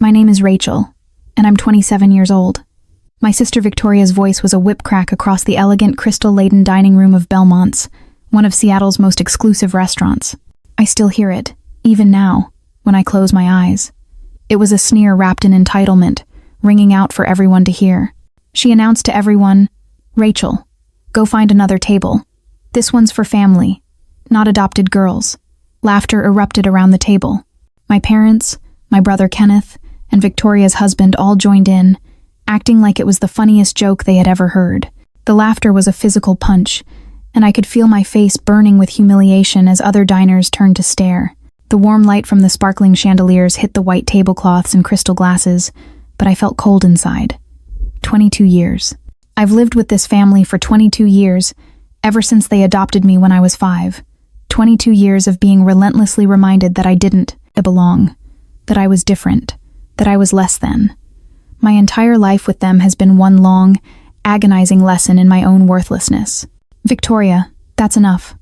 My name is Rachel, and I'm 27 years old. My sister Victoria's voice was a whip crack across the elegant, crystal-laden dining room of Belmont's, one of Seattle's most exclusive restaurants. I still hear it, even now, when I close my eyes. It was a sneer wrapped in entitlement, ringing out for everyone to hear. She announced to everyone, "Rachel, go find another table. This one's for family, not adopted girls." Laughter erupted around the table. My parents, my brother Kenneth, and Victoria's husband all joined in, acting like it was the funniest joke they had ever heard. The laughter was a physical punch, and I could feel my face burning with humiliation as other diners turned to stare. The warm light from the sparkling chandeliers hit the white tablecloths and crystal glasses, but I felt cold inside. 22 years. I've lived with this family for 22 years, ever since they adopted me when I was 5. 22 years of being relentlessly reminded that I didn't belong, that I was different, that I was less than. My entire life with them has been one long, agonizing lesson in my own worthlessness. "Victoria, that's enough,"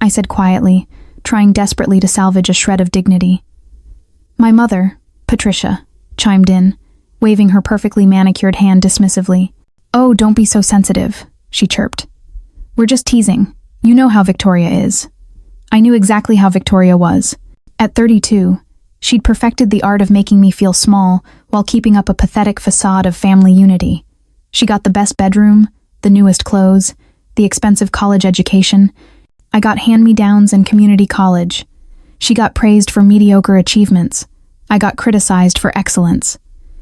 I said quietly, trying desperately to salvage a shred of dignity. My mother, Patricia, chimed in, waving her perfectly manicured hand dismissively. "Oh, don't be so sensitive," she chirped. "We're just teasing. You know how Victoria is." I knew exactly how Victoria was. At 32, she'd perfected the art of making me feel small while keeping up a pathetic facade of family unity. She got the best bedroom, the newest clothes, the expensive college education. I got hand-me-downs and community college. She got praised for mediocre achievements. I got criticized for excellence.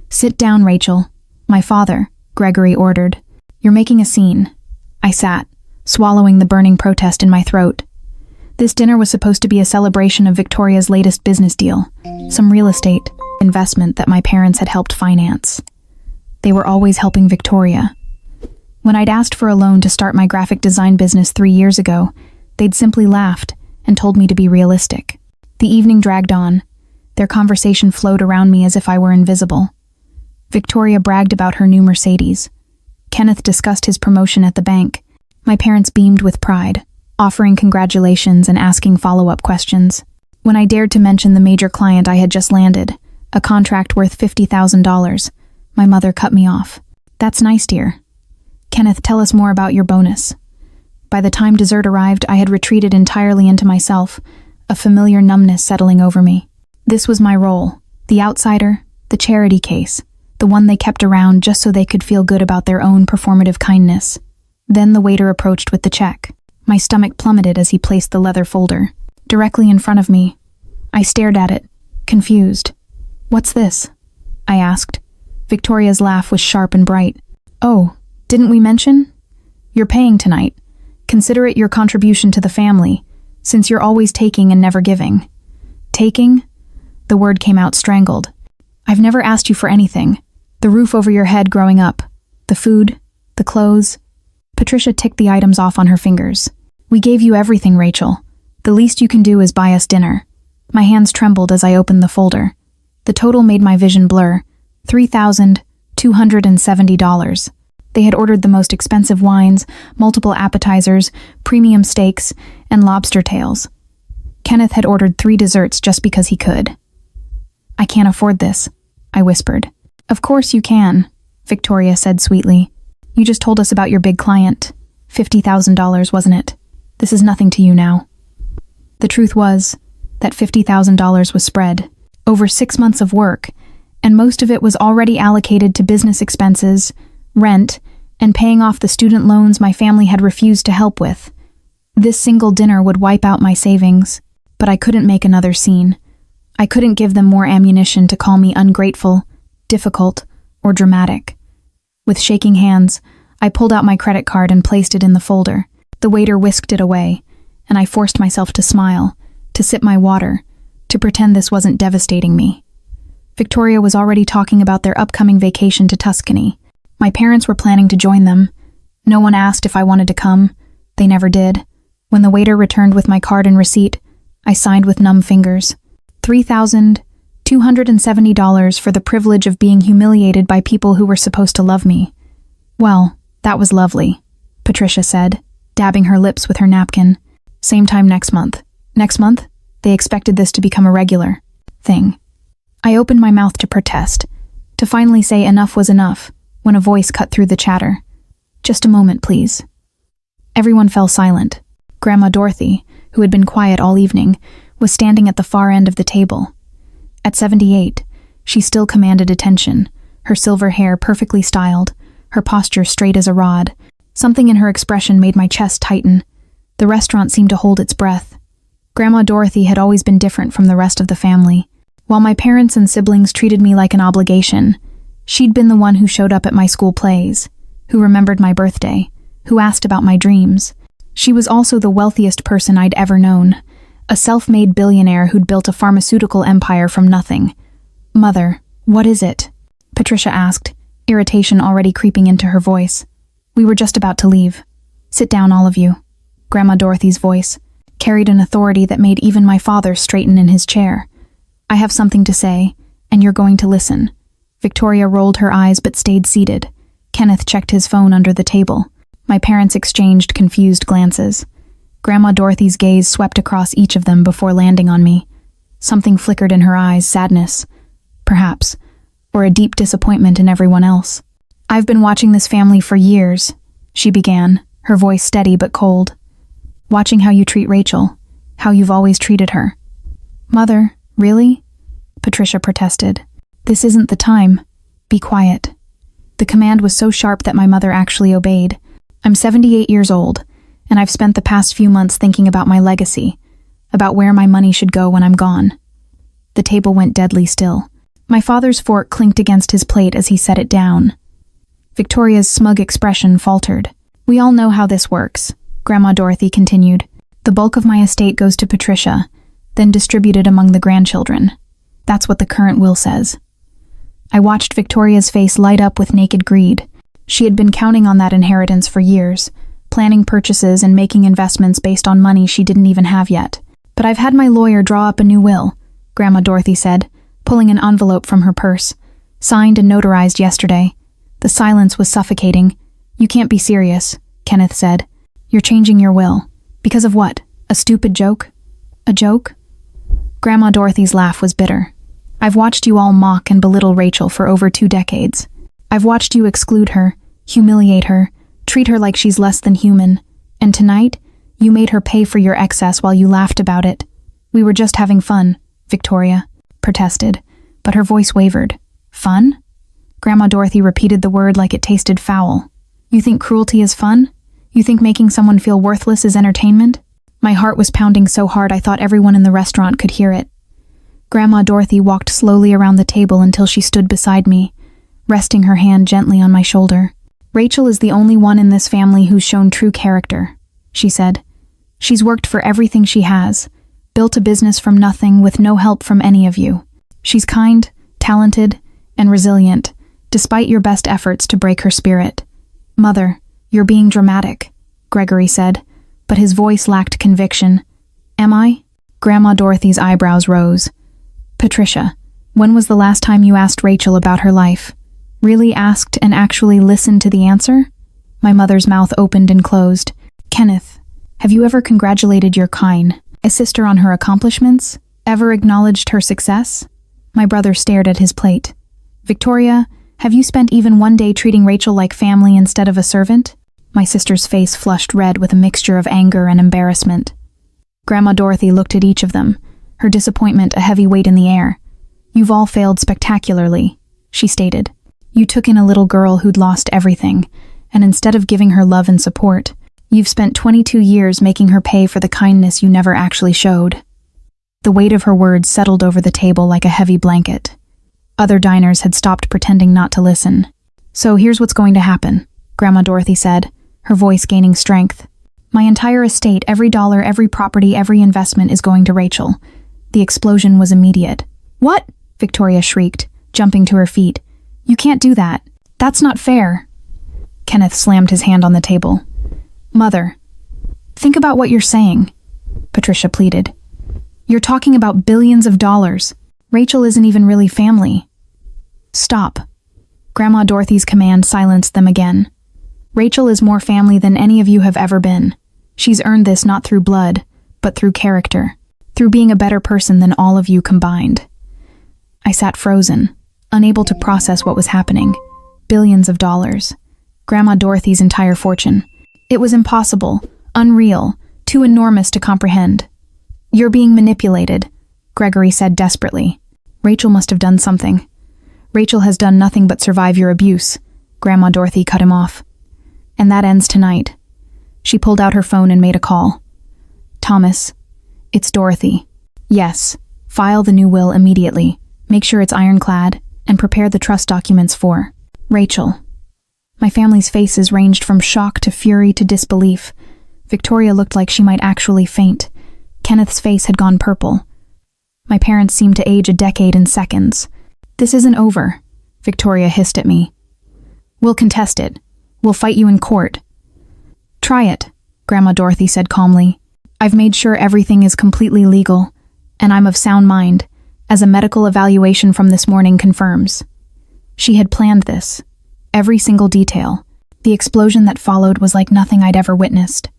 "Sit down, Rachel," my father, Gregory, ordered. "You're making a scene." I sat, swallowing the burning protest in my throat. This dinner was supposed to be a celebration of Victoria's latest business deal, some real estate investment that my parents had helped finance. They were always helping Victoria. When I'd asked for a loan to start my graphic design business 3 years ago, they'd simply laughed and told me to be realistic. The evening dragged on. Their conversation flowed around me as if I were invisible. Victoria bragged about her new Mercedes. Kenneth discussed his promotion at the bank. My parents beamed with pride, offering congratulations and asking follow-up questions. When I dared to mention the major client I had just landed, a contract worth $50,000, my mother cut me off. "That's nice, dear. Kenneth, tell us more about your bonus." By the time dessert arrived, I had retreated entirely into myself, a familiar numbness settling over me. This was my role, the outsider, the charity case, the one they kept around just so they could feel good about their own performative kindness. Then the waiter approached with the check. My stomach plummeted as he placed the leather folder directly in front of me. I stared at it, confused. "What's this?" I asked. Victoria's laugh was sharp and bright. "Oh, didn't we mention? You're paying tonight. Consider it your contribution to the family, since you're always taking and never giving." "Taking?" The word came out strangled. "I've never asked you for anything. The roof over your head growing up, the food, the clothes." Patricia ticked the items off on her fingers. "We gave you everything, Rachel. The least you can do is buy us dinner." My hands trembled as I opened the folder. The total made my vision blur. $3,270. They had ordered the most expensive wines, multiple appetizers, premium steaks, and lobster tails. Kenneth had ordered 3 desserts just because he could. "I can't afford this," I whispered. "Of course you can," Victoria said sweetly. "You just told us about your big client. $50,000, wasn't it? This is nothing to you now." The truth was that $50,000 was spread over 6 months of work, and most of it was already allocated to business expenses, rent, and paying off the student loans my family had refused to help with. This single dinner would wipe out my savings, but I couldn't make another scene. I couldn't give them more ammunition to call me ungrateful, difficult, or dramatic. With shaking hands, I pulled out my credit card and placed it in the folder. The waiter whisked it away, and I forced myself to smile, to sip my water, to pretend this wasn't devastating me. Victoria was already talking about their upcoming vacation to Tuscany. My parents were planning to join them. No one asked if I wanted to come. They never did. When the waiter returned with my card and receipt, I signed with numb fingers. $3,270 for the privilege of being humiliated by people who were supposed to love me. "Well, that was lovely," Patricia said, dabbing her lips with her napkin. "Same time next month." Next month? They expected this to become a regular thing. I opened my mouth to protest, to finally say enough was enough, when a voice cut through the chatter. "Just a moment, please." Everyone fell silent. Grandma Dorothy, who had been quiet all evening, was standing at the far end of the table. At 78, she still commanded attention, her silver hair perfectly styled, her posture straight as a rod. Something in her expression made my chest tighten. The restaurant seemed to hold its breath. Grandma Dorothy had always been different from the rest of the family. While my parents and siblings treated me like an obligation, she'd been the one who showed up at my school plays, who remembered my birthday, who asked about my dreams. She was also the wealthiest person I'd ever known, a self-made billionaire who'd built a pharmaceutical empire from nothing. "Mother, what is it?" Patricia asked, irritation already creeping into her voice. "We were just about to leave. Sit down, all of you." Grandma Dorothy's voice carried an authority that made even my father straighten in his chair. "I have something to say, and you're going to listen." Victoria rolled her eyes but stayed seated. Kenneth checked his phone under the table. My parents exchanged confused glances. Grandma Dorothy's gaze swept across each of them before landing on me. Something flickered in her eyes, sadness, perhaps, or a deep disappointment in everyone else. "I've been watching this family for years," she began, her voice steady but cold. "Watching how you treat Rachel, how you've always treated her." "Mother, really?" Patricia protested. "This isn't the time. Be quiet." The command was so sharp that my mother actually obeyed. "I'm 78 years old, and I've spent the past few months thinking about my legacy, about where my money should go when I'm gone." The table went deadly still. My father's fork clinked against his plate as he set it down. Victoria's smug expression faltered. "We all know how this works," Grandma Dorothy continued. "The bulk of my estate goes to Patricia, then distributed among the grandchildren. That's what the current will says." I watched Victoria's face light up with naked greed. She had been counting on that inheritance for years, planning purchases and making investments based on money she didn't even have yet. "But I've had my lawyer draw up a new will," Grandma Dorothy said, pulling an envelope from her purse. "Signed and notarized yesterday." The silence was suffocating. "You can't be serious," Kenneth said. "You're changing your will. Because of what? A stupid joke?" "A joke?" Grandma Dorothy's laugh was bitter. "I've watched you all mock and belittle Rachel for over 2 decades. I've watched you exclude her, humiliate her, treat her like she's less than human. And tonight, you made her pay for your excess while you laughed about it. We were just having fun," Victoria protested, but her voice wavered. "Fun?" Grandma Dorothy repeated the word like it tasted foul. "You think cruelty is fun? You think making someone feel worthless is entertainment?" My heart was pounding so hard I thought everyone in the restaurant could hear it. Grandma Dorothy walked slowly around the table until she stood beside me, resting her hand gently on my shoulder. "Rachel is the only one in this family who's shown true character," she said. "She's worked for everything she has, built a business from nothing with no help from any of you. She's kind, talented, and resilient, despite your best efforts to break her spirit." "Mother, you're being dramatic," Gregory said, but his voice lacked conviction. "Am I?" Grandma Dorothy's eyebrows rose. "Patricia, when was the last time you asked Rachel about her life? Really asked and actually listened to the answer?" My mother's mouth opened and closed. "Kenneth, have you ever congratulated your kind sister on her accomplishments? Ever acknowledged her success?" My brother stared at his plate. "Victoria, have you spent even one day treating Rachel like family instead of a servant?" My sister's face flushed red with a mixture of anger and embarrassment. Grandma Dorothy looked at each of them, her disappointment a heavy weight in the air. "You've all failed spectacularly," she stated. "You took in a little girl who'd lost everything, and instead of giving her love and support, you've spent 22 years making her pay for the kindness you never actually showed." The weight of her words settled over the table like a heavy blanket. Other diners had stopped pretending not to listen. "So here's what's going to happen," Grandma Dorothy said, her voice gaining strength. "My entire estate, every dollar, every property, every investment is going to Rachel." The explosion was immediate. "What?" Victoria shrieked, jumping to her feet. "You can't do that. That's not fair." Kenneth slammed his hand on the table. "Mother, think about what you're saying," Patricia pleaded. "You're talking about billions of dollars. Rachel isn't even really family." "Stop." Grandma Dorothy's command silenced them again. "Rachel is more family than any of you have ever been. She's earned this not through blood, but through character, through being a better person than all of you combined." I sat frozen, unable to process what was happening. Billions of dollars. Grandma Dorothy's entire fortune. It was impossible, unreal, too enormous to comprehend. "You're being manipulated," Gregory said desperately. "Rachel must have done something." "Rachel has done nothing but survive your abuse," Grandma Dorothy cut him off. "And that ends tonight." She pulled out her phone and made a call. "Thomas, it's Dorothy." "Yes, file the new will immediately. Make sure it's ironclad, and prepare the trust documents for Rachel." My family's faces ranged from shock to fury to disbelief. Victoria looked like she might actually faint. Kenneth's face had gone purple. My parents seemed to age a decade in seconds. "This isn't over," Victoria hissed at me. "We'll contest it. We'll fight you in court." "Try it," Grandma Dorothy said calmly. "I've made sure everything is completely legal, and I'm of sound mind, as a medical evaluation from this morning confirms." She had planned this. Every single detail. The explosion that followed was like nothing I'd ever witnessed.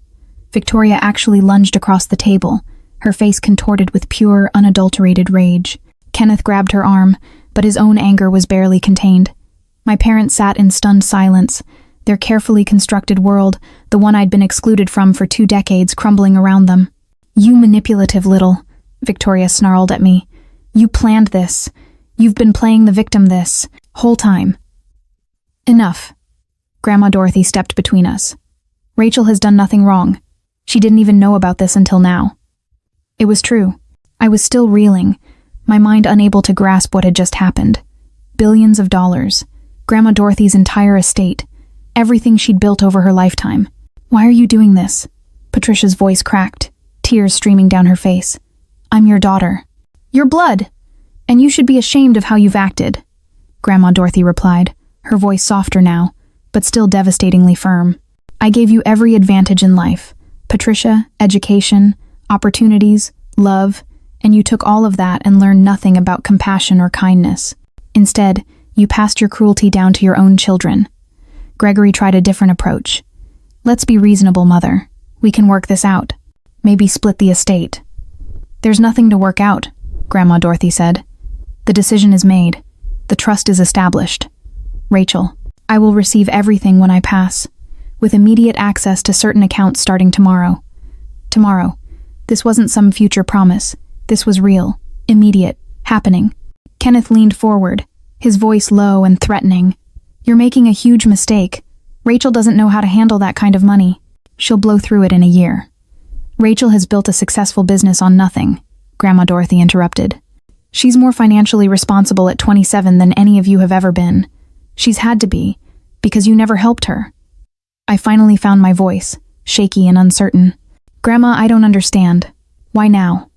Victoria actually lunged across the table, her face contorted with pure, unadulterated rage. Kenneth grabbed her arm, but his own anger was barely contained. My parents sat in stunned silence, their carefully constructed world, the one I'd been excluded from for 2 decades, crumbling around them. "You manipulative little," Victoria snarled at me. "You planned this. You've been playing the victim this whole time." "Enough." Grandma Dorothy stepped between us. "Rachel has done nothing wrong. She didn't even know about this until now." It was true. I was still reeling, my mind unable to grasp what had just happened. Billions of dollars. Grandma Dorothy's entire estate. Everything she'd built over her lifetime. "Why are you doing this?" Patricia's voice cracked, tears streaming down her face. "I'm your daughter." "Your blood! And you should be ashamed of how you've acted," Grandma Dorothy replied, her voice softer now, but still devastatingly firm. "I gave you every advantage in life. Patricia, education, opportunities, love, and you took all of that and learned nothing about compassion or kindness. Instead, you passed your cruelty down to your own children." Gregory tried a different approach. "Let's be reasonable, Mother. We can work this out. Maybe split the estate." "There's nothing to work out," Grandma Dorothy said. "The decision is made. The trust is established. Rachel, I will receive everything when I pass, with immediate access to certain accounts starting tomorrow." Tomorrow. This wasn't some future promise. This was real, immediate, happening. Kenneth leaned forward, his voice low and threatening. "You're making a huge mistake. Rachel doesn't know how to handle that kind of money. She'll blow through it in a year." "Rachel has built a successful business on nothing," Grandma Dorothy interrupted. "She's more financially responsible at 27 than any of you have ever been. She's had to be, because you never helped her." I finally found my voice, shaky and uncertain. "Grandma, I don't understand. Why now?"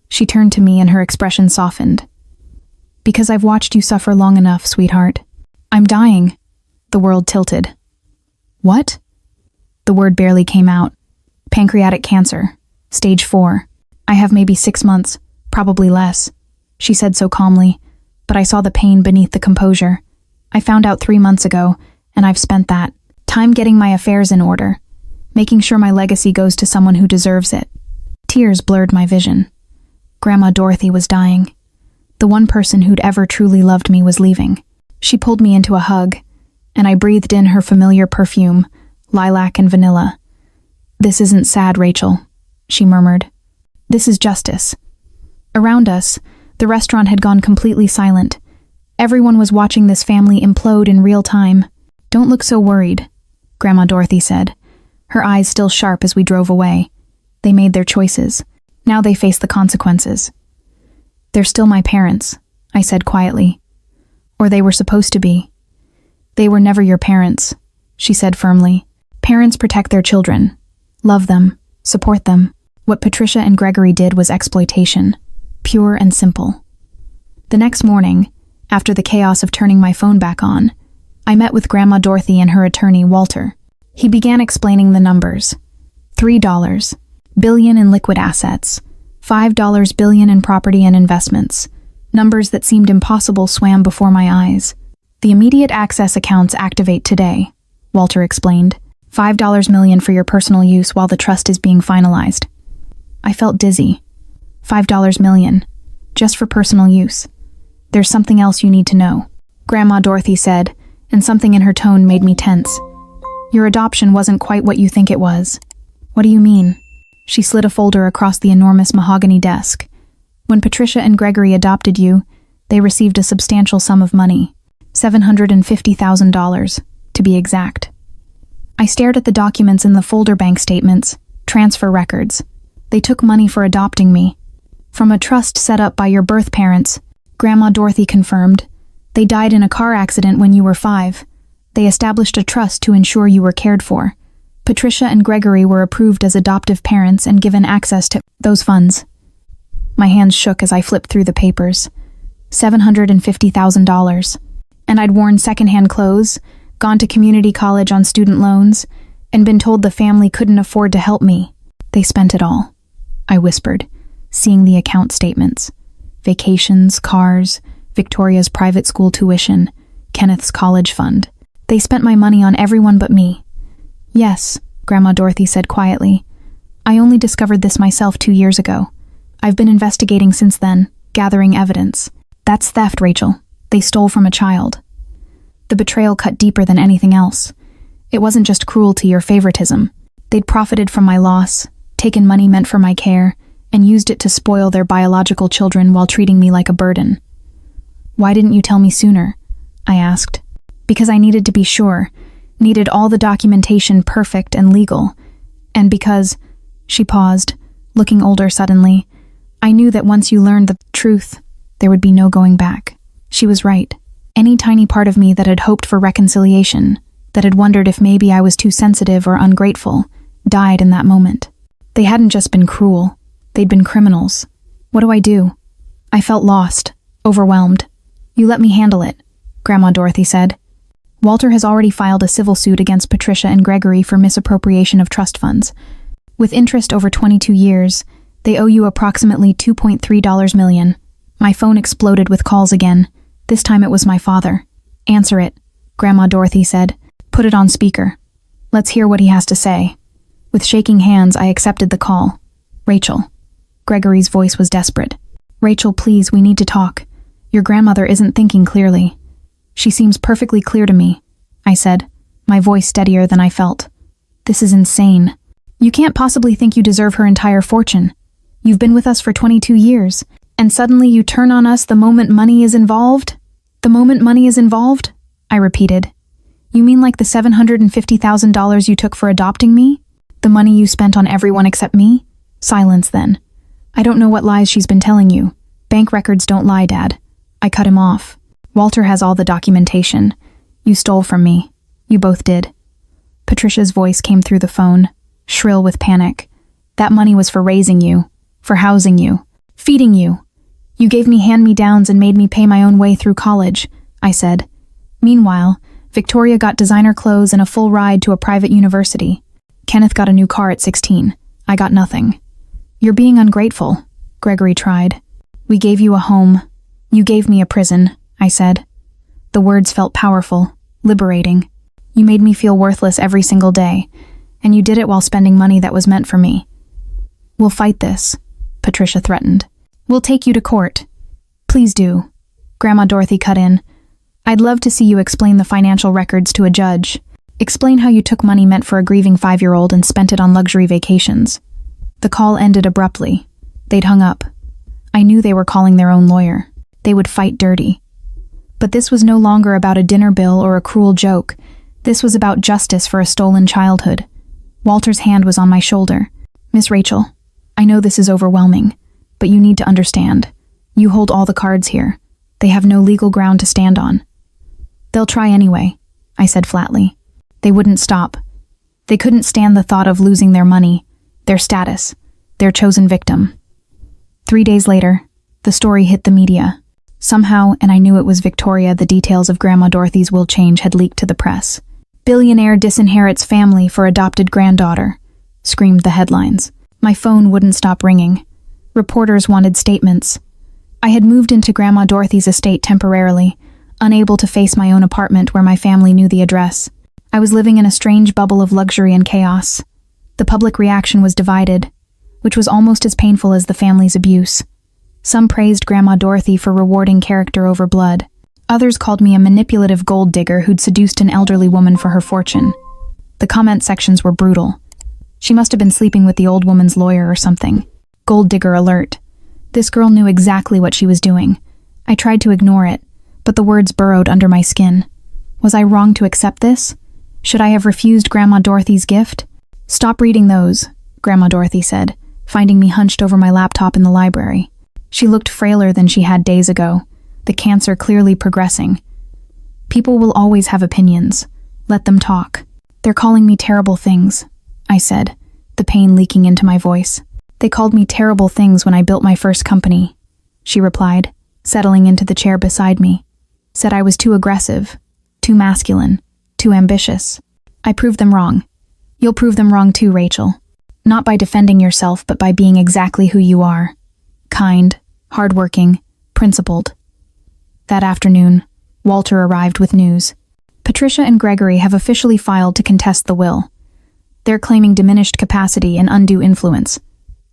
She turned to me and her expression softened. "Because I've watched you suffer long enough, sweetheart. I'm dying." The world tilted. "What?" The word barely came out. "Pancreatic cancer. Stage 4. I have maybe 6 months, probably less," she said so calmly, but I saw the pain beneath the composure. "I found out 3 months ago, and I've spent that time getting my affairs in order, making sure my legacy goes to someone who deserves it." Tears blurred my vision. Grandma Dorothy was dying. The one person who'd ever truly loved me was leaving. She pulled me into a hug, and I breathed in her familiar perfume, lilac and vanilla. "This isn't sad, Rachel," she murmured. "This is justice." Around us, the restaurant had gone completely silent. Everyone was watching this family implode in real time. "Don't look so worried," Grandma Dorothy said, her eyes still sharp as we drove away. "They made their choices. Now they face the consequences." "They're still my parents," I said quietly. "Or they were supposed to be." "They were never your parents," she said firmly. "Parents protect their children. Love them. Support them." What Patricia and Gregory did was exploitation. Pure and simple. The next morning, after the chaos of turning my phone back on, I met with Grandma Dorothy and her attorney, Walter. He began explaining the numbers. $3 billion in liquid assets, $5 billion in property and investments. Numbers that seemed impossible swam before my eyes. "The immediate access accounts activate today," Walter explained. $5 million for your personal use while the trust is being finalized. I felt dizzy. $5 million, just for personal use. "There's something else you need to know," Grandma Dorothy said, and something in her tone made me tense. "Your adoption wasn't quite what you think it was." "What do you mean?" She slid a folder across the enormous mahogany desk. "When Patricia and Gregory adopted you, they received a substantial sum of money, $750,000, to be exact." I stared at the documents in the folder, bank statements, transfer records. They took money for adopting me. "From a trust set up by your birth parents," Grandma Dorothy confirmed. "They died in a car accident when you were 5. They established a trust to ensure you were cared for. Patricia and Gregory were approved as adoptive parents and given access to those funds." My hands shook as I flipped through the papers. $750,000. And I'd worn secondhand clothes, gone to community college on student loans, and been told the family couldn't afford to help me. "They spent it all," I whispered, seeing the account statements. Vacations, cars, Victoria's private school tuition, Kenneth's college fund. "They spent my money on everyone but me." "Yes," Grandma Dorothy said quietly. "I only discovered this myself 2 years ago. I've been investigating since then, gathering evidence. That's theft, Rachel. They stole from a child." The betrayal cut deeper than anything else. It wasn't just cruelty or favoritism. They'd profited from my loss, taken money meant for my care, and used it to spoil their biological children while treating me like a burden. "Why didn't you tell me sooner?" I asked. "Because I needed to be sure, needed all the documentation perfect and legal. And because," she paused, looking older suddenly, "I knew that once you learned the truth, there would be no going back." She was right. Any tiny part of me that had hoped for reconciliation, that had wondered if maybe I was too sensitive or ungrateful, died in that moment. They hadn't just been cruel, they'd been criminals. What do I do? I felt lost, overwhelmed. "You let me handle it," Grandma Dorothy said. "Walter has already filed a civil suit against Patricia and Gregory for misappropriation of trust funds. With interest over 22 years, they owe you approximately $2.3 million. My phone exploded with calls again. This time it was my father. "Answer it," Grandma Dorothy said. "Put it on speaker. Let's hear what he has to say." With shaking hands, I accepted the call. "Rachel." Gregory's voice was desperate. "Rachel, please, we need to talk. Your grandmother isn't thinking clearly." "She seems perfectly clear to me," I said, my voice steadier than I felt. "This is insane. You can't possibly think you deserve her entire fortune. You've been with us for 22 years, and suddenly you turn on us the moment money is involved?" "The moment money is involved?" I repeated. "You mean like the $750,000 you took for adopting me? The money you spent on everyone except me?" "Silence, then. I don't know what lies she's been telling you. Bank records don't lie, Dad." I cut him off. "Walter has all the documentation. You stole from me. You both did." Patricia's voice came through the phone, shrill with panic. "That money was for raising you, for housing you, feeding you. You gave me hand-me-downs and made me pay my own way through college," I said. "Meanwhile, Victoria got designer clothes and a full ride to a private university. Kenneth got a new car at 16. I got nothing." "You're being ungrateful," Gregory tried. "We gave you a home. You gave me a prison," I said. The words felt powerful, liberating. "You made me feel worthless every single day, and you did it while spending money that was meant for me." "We'll fight this," Patricia threatened. "We'll take you to court." "Please do," Grandma Dorothy cut in. "I'd love to see you explain the financial records to a judge. Explain how you took money meant for a grieving 5-year-old and spent it on luxury vacations." The call ended abruptly. They'd hung up. I knew they were calling their own lawyer. They would fight dirty. But this was no longer about a dinner bill or a cruel joke. This was about justice for a stolen childhood. Walter's hand was on my shoulder. "Miss Rachel, I know this is overwhelming, but you need to understand. You hold all the cards here. They have no legal ground to stand on." "They'll try anyway," I said flatly. They wouldn't stop. They couldn't stand the thought of losing their money, their status, their chosen victim. 3 days later, the story hit the media. Somehow, and I knew it was Victoria, the details of Grandma Dorothy's will change had leaked to the press. "Billionaire disinherits family for adopted granddaughter," screamed the headlines. My phone wouldn't stop ringing. Reporters wanted statements. I had moved into Grandma Dorothy's estate temporarily, unable to face my own apartment where my family knew the address. I was living in a strange bubble of luxury and chaos. The public reaction was divided, which was almost as painful as the family's abuse. Some praised Grandma Dorothy for rewarding character over blood. Others called me a manipulative gold digger who'd seduced an elderly woman for her fortune. The comment sections were brutal. She must have been sleeping with the old woman's lawyer or something. Gold digger alert. This girl knew exactly what she was doing. I tried to ignore it, but the words burrowed under my skin. Was I wrong to accept this? Should I have refused Grandma Dorothy's gift? Stop reading those, Grandma Dorothy said, finding me hunched over my laptop in the library. She looked frailer than she had days ago, the cancer clearly progressing. People will always have opinions. Let them talk. They're calling me terrible things, I said, the pain leaking into my voice. They called me terrible things when I built my first company, she replied, settling into the chair beside me. Said I was too aggressive, too masculine, too ambitious. I proved them wrong. You'll prove them wrong too, Rachel. Not by defending yourself, but by being exactly who you are. Kind, hardworking, principled. That afternoon, Walter arrived with news. Patricia and Gregory have officially filed to contest the will. They're claiming diminished capacity and undue influence.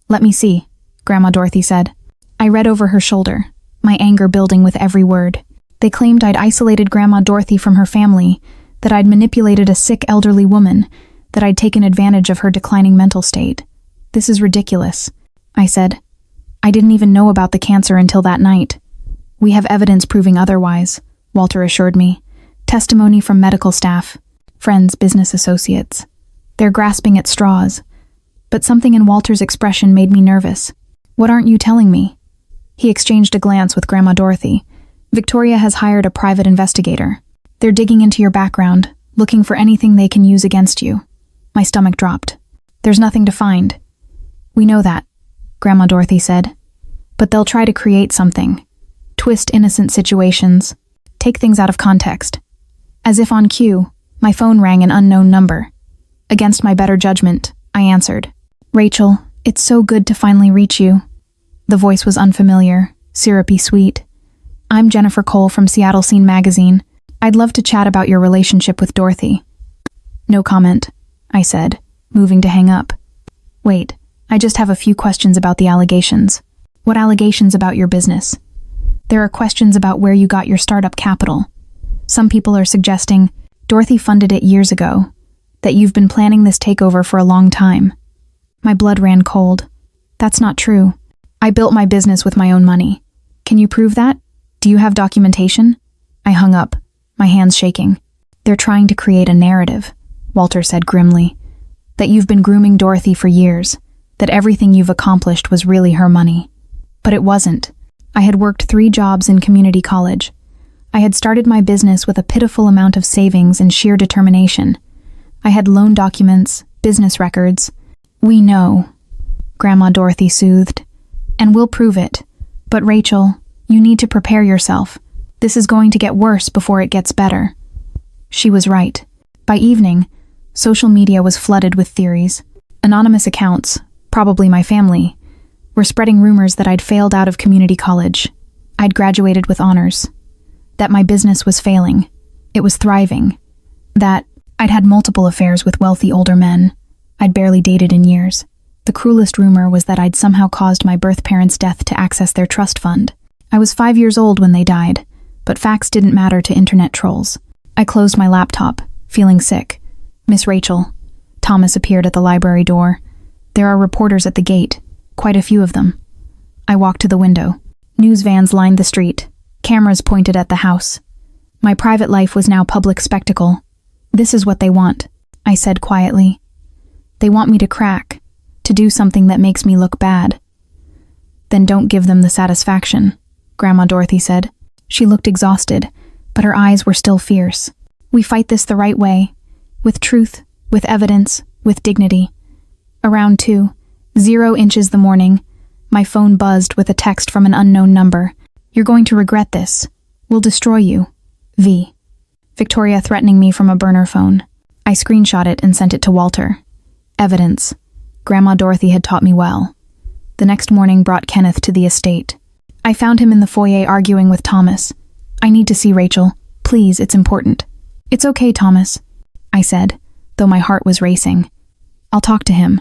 Let me see, Grandma Dorothy said. I read over her shoulder, my anger building with every word. They claimed I'd isolated Grandma Dorothy from her family, that I'd manipulated a sick elderly woman, that I'd taken advantage of her declining mental state. This is ridiculous, I said. I didn't even know about the cancer until that night. We have evidence proving otherwise, Walter assured me. Testimony from medical staff, friends, business associates. They're grasping at straws. But something in Walter's expression made me nervous. What aren't you telling me? He exchanged a glance with Grandma Dorothy. Victoria has hired a private investigator. They're digging into your background, looking for anything they can use against you. My stomach dropped. There's nothing to find. We know that, Grandma Dorothy said. But they'll try to create something. Twist innocent situations. Take things out of context. As if on cue, my phone rang an unknown number. Against my better judgment, I answered. Rachel, it's so good to finally reach you. The voice was unfamiliar, syrupy sweet. I'm Jennifer Cole from Seattle Scene magazine. I'd love to chat about your relationship with Dorothy. No comment, I said, moving to hang up. Wait, I just have a few questions about the allegations. What allegations about your business? There are questions about where you got your startup capital. Some people are suggesting Dorothy funded it years ago, that you've been planning this takeover for a long time. My blood ran cold. That's not true. I built my business with my own money. Can you prove that? Do you have documentation? I hung up, my hands shaking. They're trying to create a narrative, Walter said grimly. That you've been grooming Dorothy for years, that everything you've accomplished was really her money. But it wasn't. I had worked 3 jobs in community college. I had started my business with a pitiful amount of savings and sheer determination. I had loan documents, business records. We know, Grandma Dorothy soothed. And we'll prove it. But Rachel, you need to prepare yourself. This is going to get worse before it gets better. She was right. By evening, social media was flooded with theories. Anonymous accounts, probably my family, were spreading rumors that I'd failed out of community college. I'd graduated with honors. That my business was failing. It was thriving. That I'd had multiple affairs with wealthy older men I'd barely dated in years. The cruelest rumor was that I'd somehow caused my birth parents' death to access their trust fund. I was 5 years old when they died, but facts didn't matter to internet trolls. I closed my laptop, feeling sick. Miss Rachel. Thomas appeared at the library door. There are reporters at the gate, quite a few of them. I walked to the window. News vans lined the street. Cameras pointed at the house. My private life was now public spectacle. This is what they want, I said quietly. They want me to crack, to do something that makes me look bad. Then don't give them the satisfaction, Grandma Dorothy said. She looked exhausted, but her eyes were still fierce. We fight this the right way, with truth, with evidence, with dignity. Around 2:00 inches the morning, my phone buzzed with a text from an unknown number. You're going to regret this. We'll destroy you. V. Victoria threatening me from a burner phone. I screenshot it and sent it to Walter. Evidence. Grandma Dorothy had taught me well. The next morning brought Kenneth to the estate. I found him in the foyer arguing with Thomas. I need to see Rachel. Please, it's important. It's okay, Thomas, I said, though my heart was racing. I'll talk to him.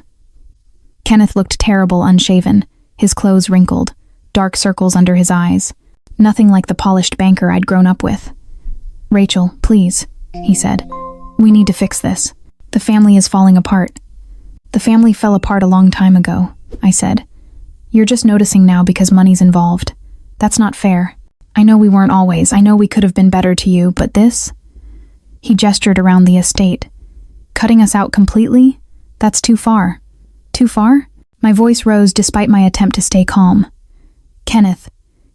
Kenneth looked terrible unshaven, his clothes wrinkled, dark circles under his eyes. Nothing like the polished banker I'd grown up with. "Rachel, please," he said. "We need to fix this. The family is falling apart." "The family fell apart a long time ago," I said. "You're just noticing now because money's involved. That's not fair. I know we weren't always. I know we could have been better to you, but this?" He gestured around the estate. "Cutting us out completely? That's too far." "Too far?" My voice rose despite my attempt to stay calm. "Kenneth,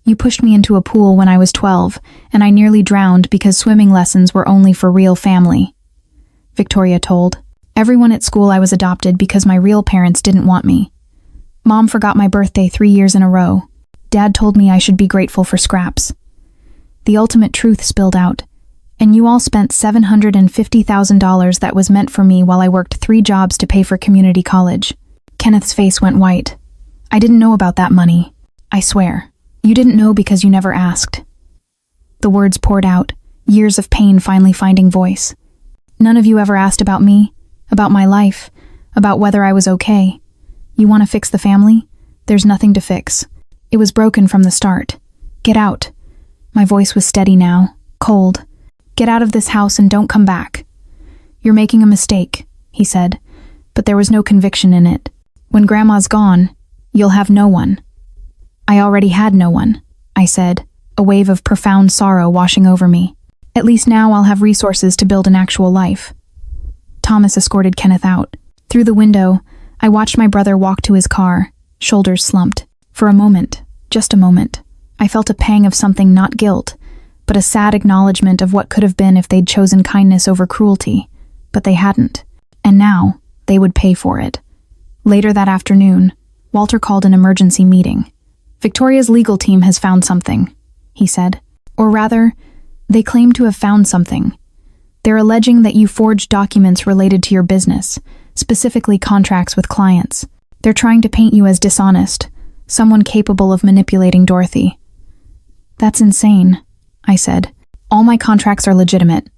you pushed me into a pool when I was 12, and I nearly drowned because swimming lessons were only for real family," Victoria told. "Everyone at school I was adopted because my real parents didn't want me. Mom forgot my birthday 3 years in a row. Dad told me I should be grateful for scraps. The ultimate truth spilled out, and you all spent $750,000 that was meant for me while I worked 3 jobs to pay for community college." Kenneth's face went white. "I didn't know about that money. I swear. You didn't know because you never asked." The words poured out, years of pain finally finding voice. "None of you ever asked about me, about my life, about whether I was okay. You want to fix the family? There's nothing to fix. It was broken from the start. Get out." My voice was steady now, cold. "Get out of this house and don't come back." "You're making a mistake," he said, but there was no conviction in it. "When Grandma's gone, you'll have no one." "I already had no one," I said, a wave of profound sorrow washing over me. "At least now I'll have resources to build an actual life." Thomas escorted Kenneth out. Through the window, I watched my brother walk to his car, shoulders slumped. For a moment, just a moment, I felt a pang of something not guilt, but a sad acknowledgement of what could have been if they'd chosen kindness over cruelty. But they hadn't. And now, they would pay for it. Later that afternoon, Walter called an emergency meeting. "Victoria's legal team has found something," he said. "Or rather, they claim to have found something. They're alleging that you forged documents related to your business, specifically contracts with clients. They're trying to paint you as dishonest, someone capable of manipulating Dorothy." "That's insane," I said. "All my contracts are legitimate.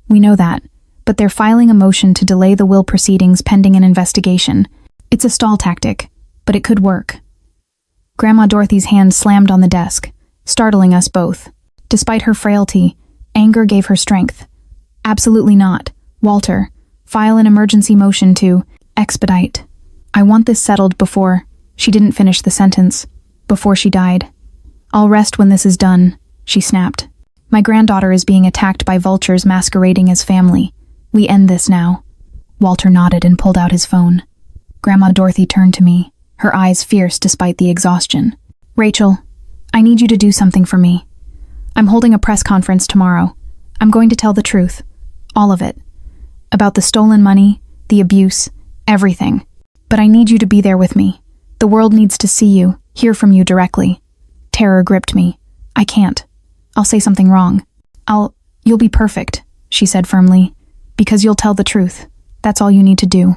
We know that, but they're filing a motion to delay the will proceedings pending an investigation. It's a stall tactic, but it could work." Grandma Dorothy's hand slammed on the desk, startling us both. Despite her frailty, anger gave her strength. "Absolutely not. Walter, file an emergency motion to expedite. I want this settled before..." She didn't finish the sentence. "Before she died." "I'll rest when this is done," she snapped. "My granddaughter is being attacked by vultures masquerading as family. We end this now." Walter nodded and pulled out his phone. Grandma Dorothy turned to me, her eyes fierce despite the exhaustion. "Rachel, I need you to do something for me. I'm holding a press conference tomorrow. I'm going to tell the truth. All of it. About the stolen money, the abuse, everything. But I need you to be there with me. The world needs to see you, hear from you directly." Terror gripped me. "I can't. I'll say something wrong. You'll be perfect," she said firmly. "Because you'll tell the truth. That's all you need to do."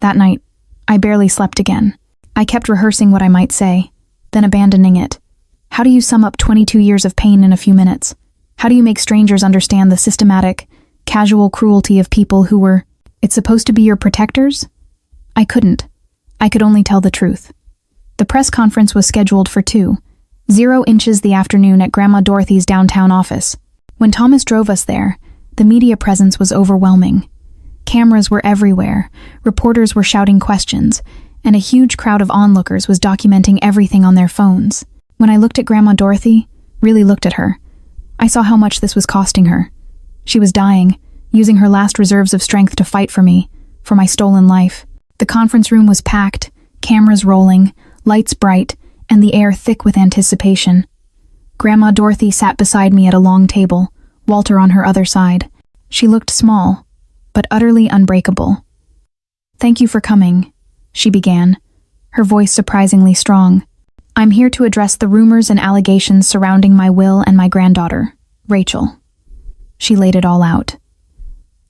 That night, I barely slept again. I kept rehearsing what I might say, then abandoning it. How do you sum up 22 years of pain in a few minutes? How do you make strangers understand the systematic, casual cruelty of people who were, it's supposed to be your protectors? I couldn't. I could only tell the truth. The press conference was scheduled for 2:00 the afternoon at Grandma Dorothy's downtown office. When Thomas drove us there, the media presence was overwhelming. Cameras were everywhere, reporters were shouting questions, and a huge crowd of onlookers was documenting everything on their phones. When I looked at Grandma Dorothy, really looked at her, I saw how much this was costing her. She was dying, using her last reserves of strength to fight for me, for my stolen life. The conference room was packed, cameras rolling, lights bright, and the air thick with anticipation. Grandma Dorothy sat beside me at a long table, Walter on her other side. She looked small, but utterly unbreakable. "Thank you for coming," she began, her voice surprisingly strong. "I'm here to address the rumors and allegations surrounding my will and my granddaughter, Rachel." She laid it all out.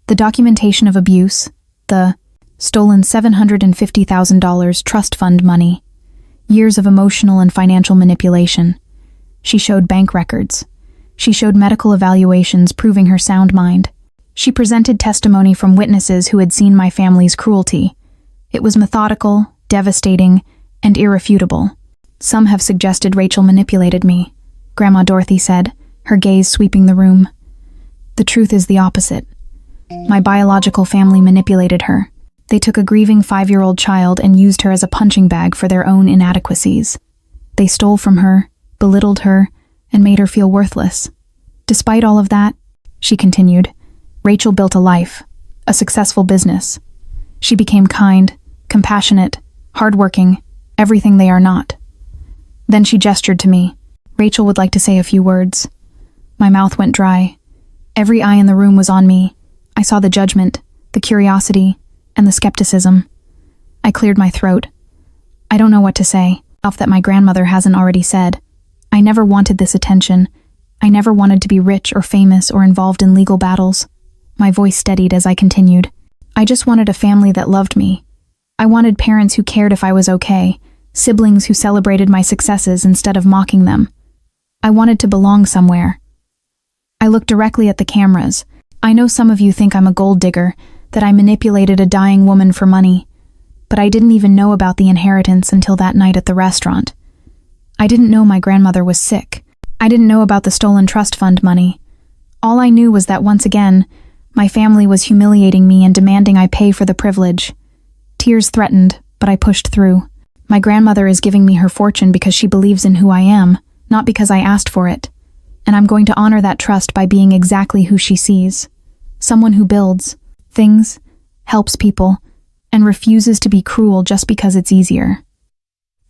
The documentation of abuse, the stolen $750,000 trust fund money, years of emotional and financial manipulation. She showed bank records. She showed medical evaluations proving her sound mind. She presented testimony from witnesses who had seen my family's cruelty. It was methodical, devastating, and irrefutable. Some have suggested Rachel manipulated me, Grandma Dorothy said, her gaze sweeping the room. The truth is the opposite. My biological family manipulated her. They took a grieving 5-year-old child and used her as a punching bag for their own inadequacies. They stole from her, belittled her, and made her feel worthless. Despite all of that, she continued, Rachel built a life, a successful business. She became kind, compassionate, hardworking, everything they are not. Then she gestured to me. Rachel would like to say a few words. My mouth went dry. Every eye in the room was on me. I saw the judgment, the curiosity, and the skepticism. I cleared my throat. I don't know what to say, off that my grandmother hasn't already said. I never wanted this attention. I never wanted to be rich or famous or involved in legal battles. My voice steadied as I continued. I just wanted a family that loved me. I wanted parents who cared if I was okay, siblings who celebrated my successes instead of mocking them. I wanted to belong somewhere. I looked directly at the cameras. I know some of you think I'm a gold digger, that I manipulated a dying woman for money, but I didn't even know about the inheritance until that night at the restaurant. I didn't know my grandmother was sick. I didn't know about the stolen trust fund money. All I knew was that once again, my family was humiliating me and demanding I pay for the privilege. Tears threatened, but I pushed through. My grandmother is giving me her fortune because she believes in who I am, not because I asked for it. And I'm going to honor that trust by being exactly who she sees. Someone who builds things, helps people, and refuses to be cruel just because it's easier.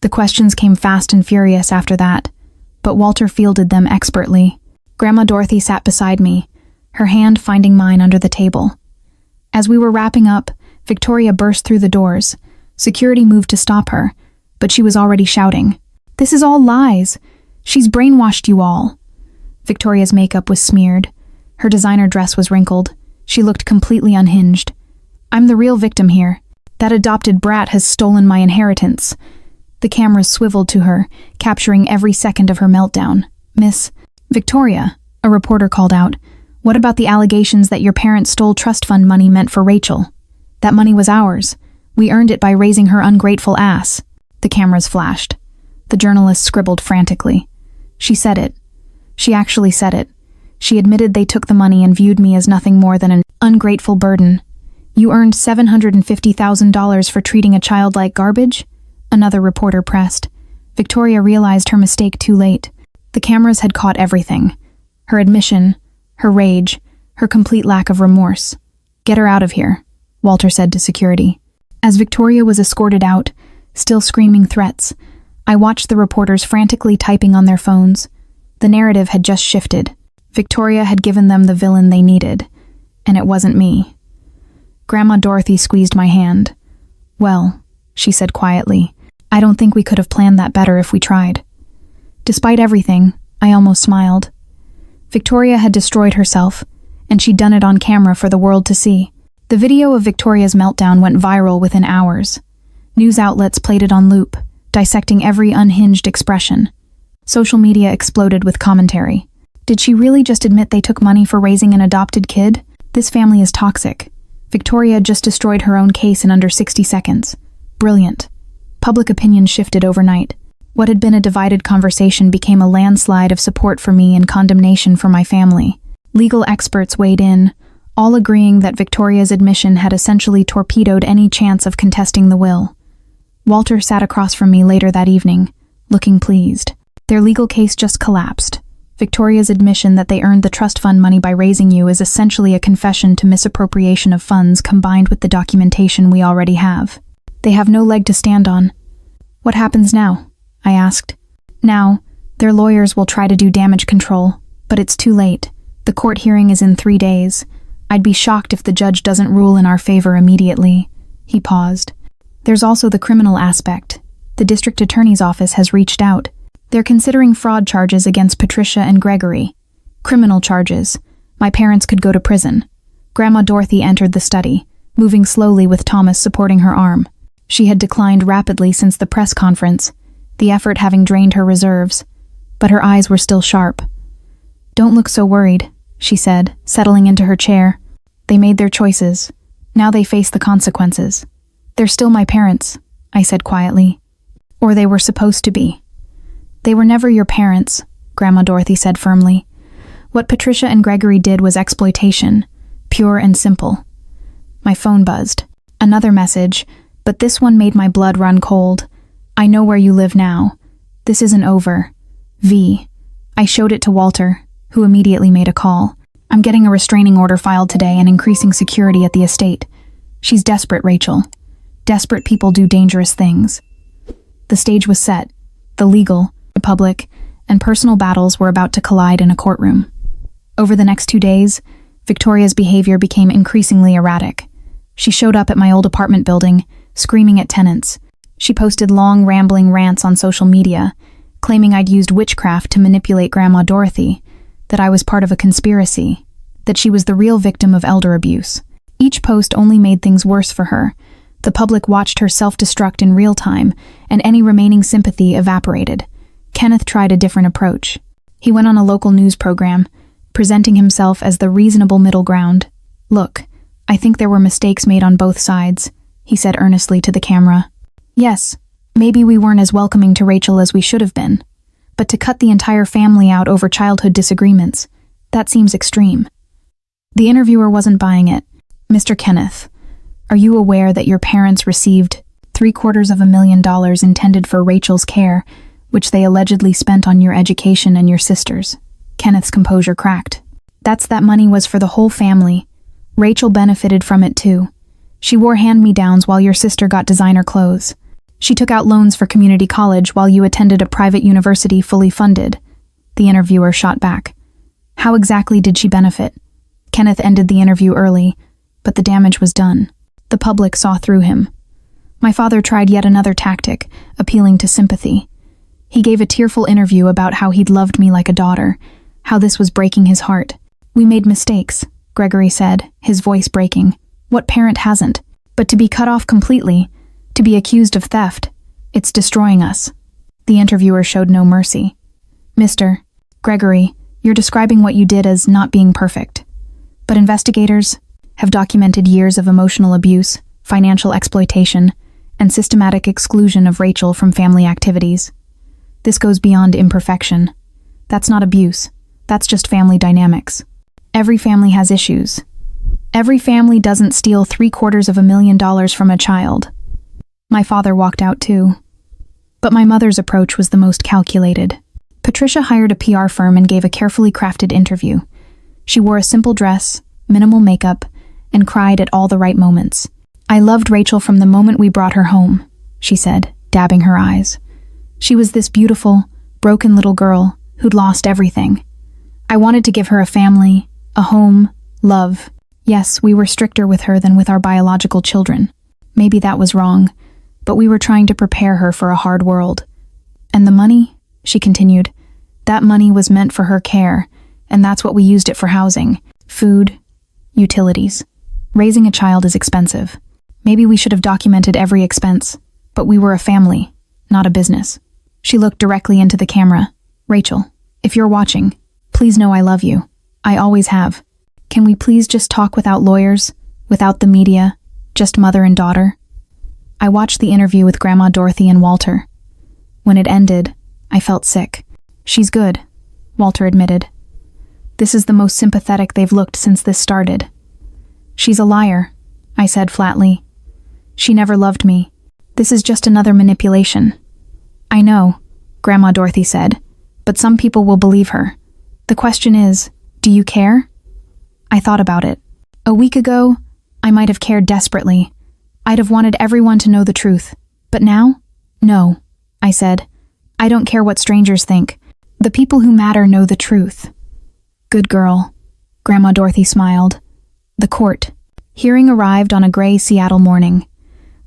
The questions came fast and furious after that, but Walter fielded them expertly. Grandma Dorothy sat beside me, her hand finding mine under the table. As we were wrapping up, Victoria burst through the doors. Security moved to stop her, but she was already shouting, "This is all lies! She's brainwashed you all!" Victoria's makeup was smeared. Her designer dress was wrinkled. She looked completely unhinged. I'm the real victim here. That adopted brat has stolen my inheritance. The cameras swiveled to her, capturing every second of her meltdown. Miss Victoria, a reporter called out, what about the allegations that your parents stole trust fund money meant for Rachel? That money was ours. We earned it by raising her ungrateful ass. The cameras flashed. The journalist scribbled frantically. She said it. She actually said it. She admitted they took the money and viewed me as nothing more than an ungrateful burden. You earned $750,000 for treating a child like garbage? Another reporter pressed. Victoria realized her mistake too late. The cameras had caught everything. Her admission, her rage, her complete lack of remorse. Get her out of here, Walter said to security. As Victoria was escorted out, still screaming threats, I watched the reporters frantically typing on their phones. The narrative had just shifted. Victoria had given them the villain they needed, and it wasn't me. Grandma Dorothy squeezed my hand. Well, she said quietly, I don't think we could have planned that better if we tried. Despite everything, I almost smiled. Victoria had destroyed herself, and she'd done it on camera for the world to see. The video of Victoria's meltdown went viral within hours. News outlets played it on loop, dissecting every unhinged expression. Social media exploded with commentary. Did she really just admit they took money for raising an adopted kid? This family is toxic. Victoria just destroyed her own case in under 60 seconds. Brilliant. Public opinion shifted overnight. What had been a divided conversation became a landslide of support for me and condemnation for my family. Legal experts weighed in, all agreeing that Victoria's admission had essentially torpedoed any chance of contesting the will. Walter sat across from me later that evening, looking pleased. Their legal case just collapsed. Victoria's admission that they earned the trust fund money by raising you is essentially a confession to misappropriation of funds combined with the documentation we already have. They have no leg to stand on. What happens now? I asked. Now, their lawyers will try to do damage control, but it's too late. The court hearing is in 3 days. I'd be shocked if the judge doesn't rule in our favor immediately. He paused. There's also the criminal aspect. The district attorney's office has reached out. They're considering fraud charges against Patricia and Gregory. Criminal charges. My parents could go to prison. Grandma Dorothy entered the study, moving slowly with Thomas supporting her arm. She had declined rapidly since the press conference, the effort having drained her reserves, but her eyes were still sharp. Don't look so worried, she said, settling into her chair. They made their choices. Now they face the consequences. They're still my parents, I said quietly. Or they were supposed to be. They were never your parents, Grandma Dorothy said firmly. What Patricia and Gregory did was exploitation, pure and simple. My phone buzzed. Another message, but this one made my blood run cold. I know where you live now. This isn't over. V. I showed it to Walter, who immediately made a call. I'm getting a restraining order filed today and increasing security at the estate. She's desperate, Rachel. Desperate people do dangerous things. The stage was set. The legal, public, and personal battles were about to collide in a courtroom. Over the next 2 days, Victoria's behavior became increasingly erratic. She showed up at my old apartment building, screaming at tenants. She posted long, rambling rants on social media, claiming I'd used witchcraft to manipulate Grandma Dorothy, that I was part of a conspiracy, that she was the real victim of elder abuse. Each post only made things worse for her. The public watched her self-destruct in real time, and any remaining sympathy evaporated. Kenneth tried a different approach. He went on a local news program, presenting himself as the reasonable middle ground. Look, I think there were mistakes made on both sides, he said earnestly to the camera. Yes, maybe we weren't as welcoming to Rachel as we should have been. But to cut the entire family out over childhood disagreements, that seems extreme. The interviewer wasn't buying it. Mr. Kenneth, are you aware that your parents received $750,000 intended for Rachel's care, which they allegedly spent on your education and your sister's? Kenneth's composure cracked. That money was for the whole family. Rachel benefited from it too. She wore hand-me-downs while your sister got designer clothes. She took out loans for community college while you attended a private university fully funded. The interviewer shot back. How exactly did she benefit? Kenneth ended the interview early, but the damage was done. The public saw through him. My father tried yet another tactic, appealing to sympathy. He gave a tearful interview about how he'd loved me like a daughter, how this was breaking his heart. We made mistakes, Gregory said, his voice breaking. What parent hasn't? But to be cut off completely, to be accused of theft, it's destroying us. The interviewer showed no mercy. Mr. Gregory, you're describing what you did as not being perfect. But investigators have documented years of emotional abuse, financial exploitation, and systematic exclusion of Rachel from family activities. This goes beyond imperfection. That's not abuse. That's just family dynamics. Every family has issues. Every family doesn't steal $750,000 from a child. My father walked out too. But my mother's approach was the most calculated. Patricia hired a PR firm and gave a carefully crafted interview. She wore a simple dress, minimal makeup, and cried at all the right moments. I loved Rachel from the moment we brought her home, she said, dabbing her eyes. She was this beautiful, broken little girl who'd lost everything. I wanted to give her a family, a home, love. Yes, we were stricter with her than with our biological children. Maybe that was wrong, but we were trying to prepare her for a hard world. And the money, she continued, that money was meant for her care, and that's what we used it for: housing, food, utilities. Raising a child is expensive. Maybe we should have documented every expense, but we were a family, not a business. She looked directly into the camera. Rachel, if you're watching, please know I love you. I always have. Can we please just talk without lawyers, without the media, just mother and daughter? I watched the interview with Grandma Dorothy and Walter. When it ended, I felt sick. She's good, Walter admitted. This is the most sympathetic they've looked since this started. She's a liar, I said flatly. She never loved me. This is just another manipulation. I know, Grandma Dorothy said, but some people will believe her. The question is, do you care? I thought about it. A week ago, I might have cared desperately. I'd have wanted everyone to know the truth. But now? No, I said. I don't care what strangers think. The people who matter know the truth. Good girl, Grandma Dorothy smiled. The court. Hearing arrived on a gray Seattle morning.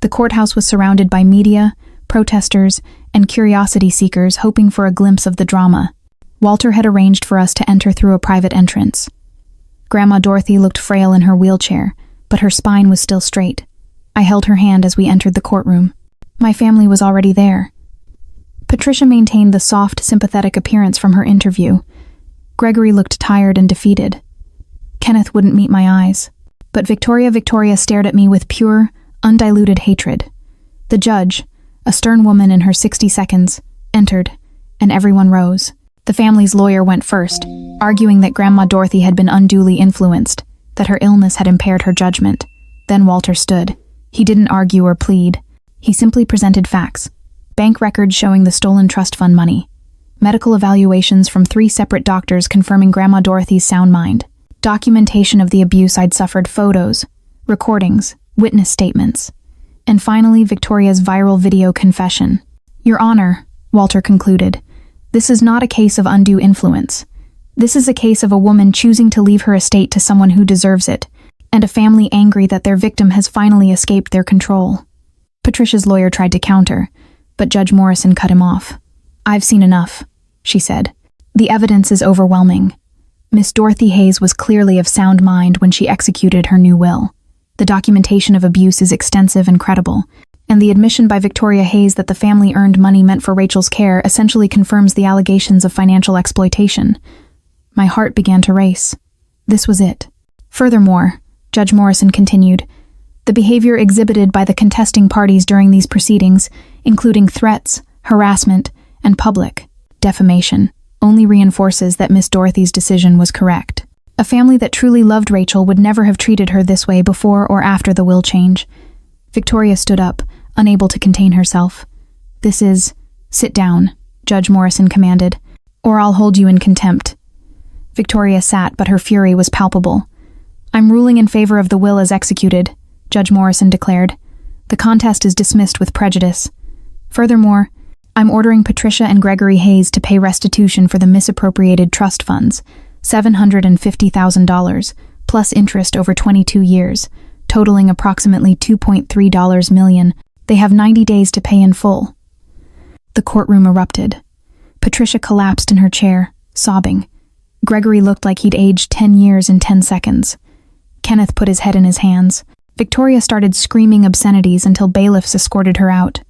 The courthouse was surrounded by media, protesters, and curiosity seekers hoping for a glimpse of the drama. Walter had arranged for us to enter through a private entrance. Grandma Dorothy looked frail in her wheelchair, but her spine was still straight. I held her hand as we entered the courtroom. My family was already there. Patricia maintained the soft, sympathetic appearance from her interview. Gregory looked tired and defeated. Kenneth wouldn't meet my eyes. But Victoria stared at me with pure, undiluted hatred. The judge, a stern woman in her 60 seconds, entered, and everyone rose. The family's lawyer went first, arguing that Grandma Dorothy had been unduly influenced, that her illness had impaired her judgment. Then Walter stood. He didn't argue or plead. He simply presented facts. Bank records showing the stolen trust fund money. Medical evaluations from 3 separate doctors confirming Grandma Dorothy's sound mind. Documentation of the abuse I'd suffered, photos, recordings, witness statements. And finally, Victoria's viral video confession. Your Honor, Walter concluded, this is not a case of undue influence. This is a case of a woman choosing to leave her estate to someone who deserves it, and a family angry that their victim has finally escaped their control. Patricia's lawyer tried to counter, but Judge Morrison cut him off. I've seen enough, she said. The evidence is overwhelming. Miss Dorothy Hayes was clearly of sound mind when she executed her new will. The documentation of abuse is extensive and credible, and the admission by Victoria Hayes that the family earned money meant for Rachel's care essentially confirms the allegations of financial exploitation. My heart began to race. This was it. Furthermore, Judge Morrison continued, the behavior exhibited by the contesting parties during these proceedings, including threats, harassment, and public defamation, only reinforces that Miss Dorothy's decision was correct. A family that truly loved Rachel would never have treated her this way before or after the will change. Victoria stood up, unable to contain herself. Sit down, Judge Morrison commanded, or I'll hold you in contempt. Victoria sat, but her fury was palpable. I'm ruling in favor of the will as executed, Judge Morrison declared. The contest is dismissed with prejudice. Furthermore, I'm ordering Patricia and Gregory Hayes to pay restitution for the misappropriated trust funds, $750,000, plus interest over 22 years, totaling approximately $2.3 million. They have 90 days to pay in full. The courtroom erupted. Patricia collapsed in her chair, sobbing. Gregory looked like he'd aged 10 years in 10 seconds. Kenneth put his head in his hands. Victoria started screaming obscenities until bailiffs escorted her out.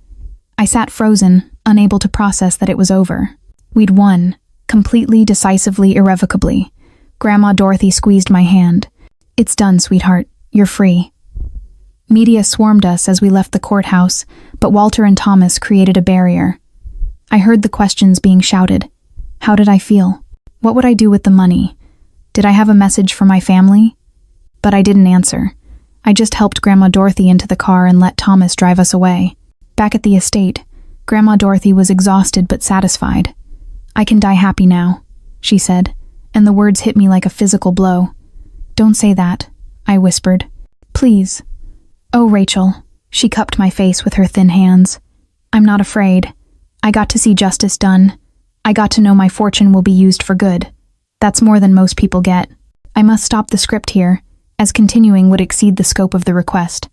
I sat frozen, unable to process that it was over. We'd won, completely, decisively, irrevocably. Grandma Dorothy squeezed my hand. It's done, sweetheart. You're free. Media swarmed us as we left the courthouse, but Walter and Thomas created a barrier. I heard the questions being shouted. How did I feel? What would I do with the money? Did I have a message for my family? But I didn't answer. I just helped Grandma Dorothy into the car and let Thomas drive us away. Back at the estate, Grandma Dorothy was exhausted but satisfied. I can die happy now, she said, and the words hit me like a physical blow. Don't say that, I whispered. Please. Oh, Rachel. She cupped my face with her thin hands. I'm not afraid. I got to see justice done. I got to know my fortune will be used for good. That's more than most people get. I must stop the script here, as continuing would exceed the scope of the request.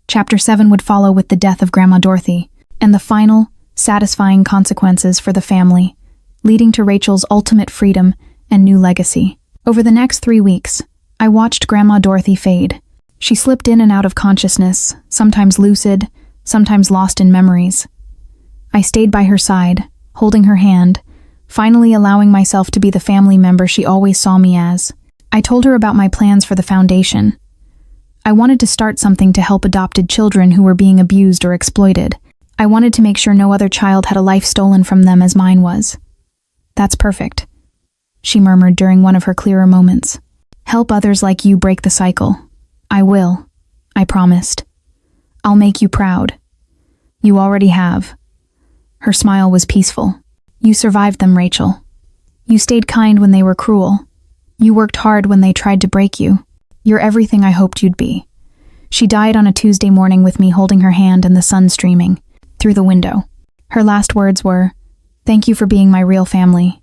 Chapter 7 would follow with the death of Grandma Dorothy, and the final, satisfying consequences for the family, leading to Rachel's ultimate freedom and new legacy. Over the next 3 weeks, I watched Grandma Dorothy fade. She slipped in and out of consciousness, sometimes lucid, sometimes lost in memories. I stayed by her side, holding her hand, finally allowing myself to be the family member she always saw me as. I told her about my plans for the foundation. I wanted to start something to help adopted children who were being abused or exploited. I wanted to make sure no other child had a life stolen from them as mine was. That's perfect, she murmured during one of her clearer moments. Help others like you break the cycle. I will, I promised. I'll make you proud. You already have. Her smile was peaceful. You survived them, Rachel. You stayed kind when they were cruel. You worked hard when they tried to break you. You're everything I hoped you'd be. She died on a Tuesday morning with me holding her hand and the sun streaming through the window. Her last words were, "Thank you for being my real family."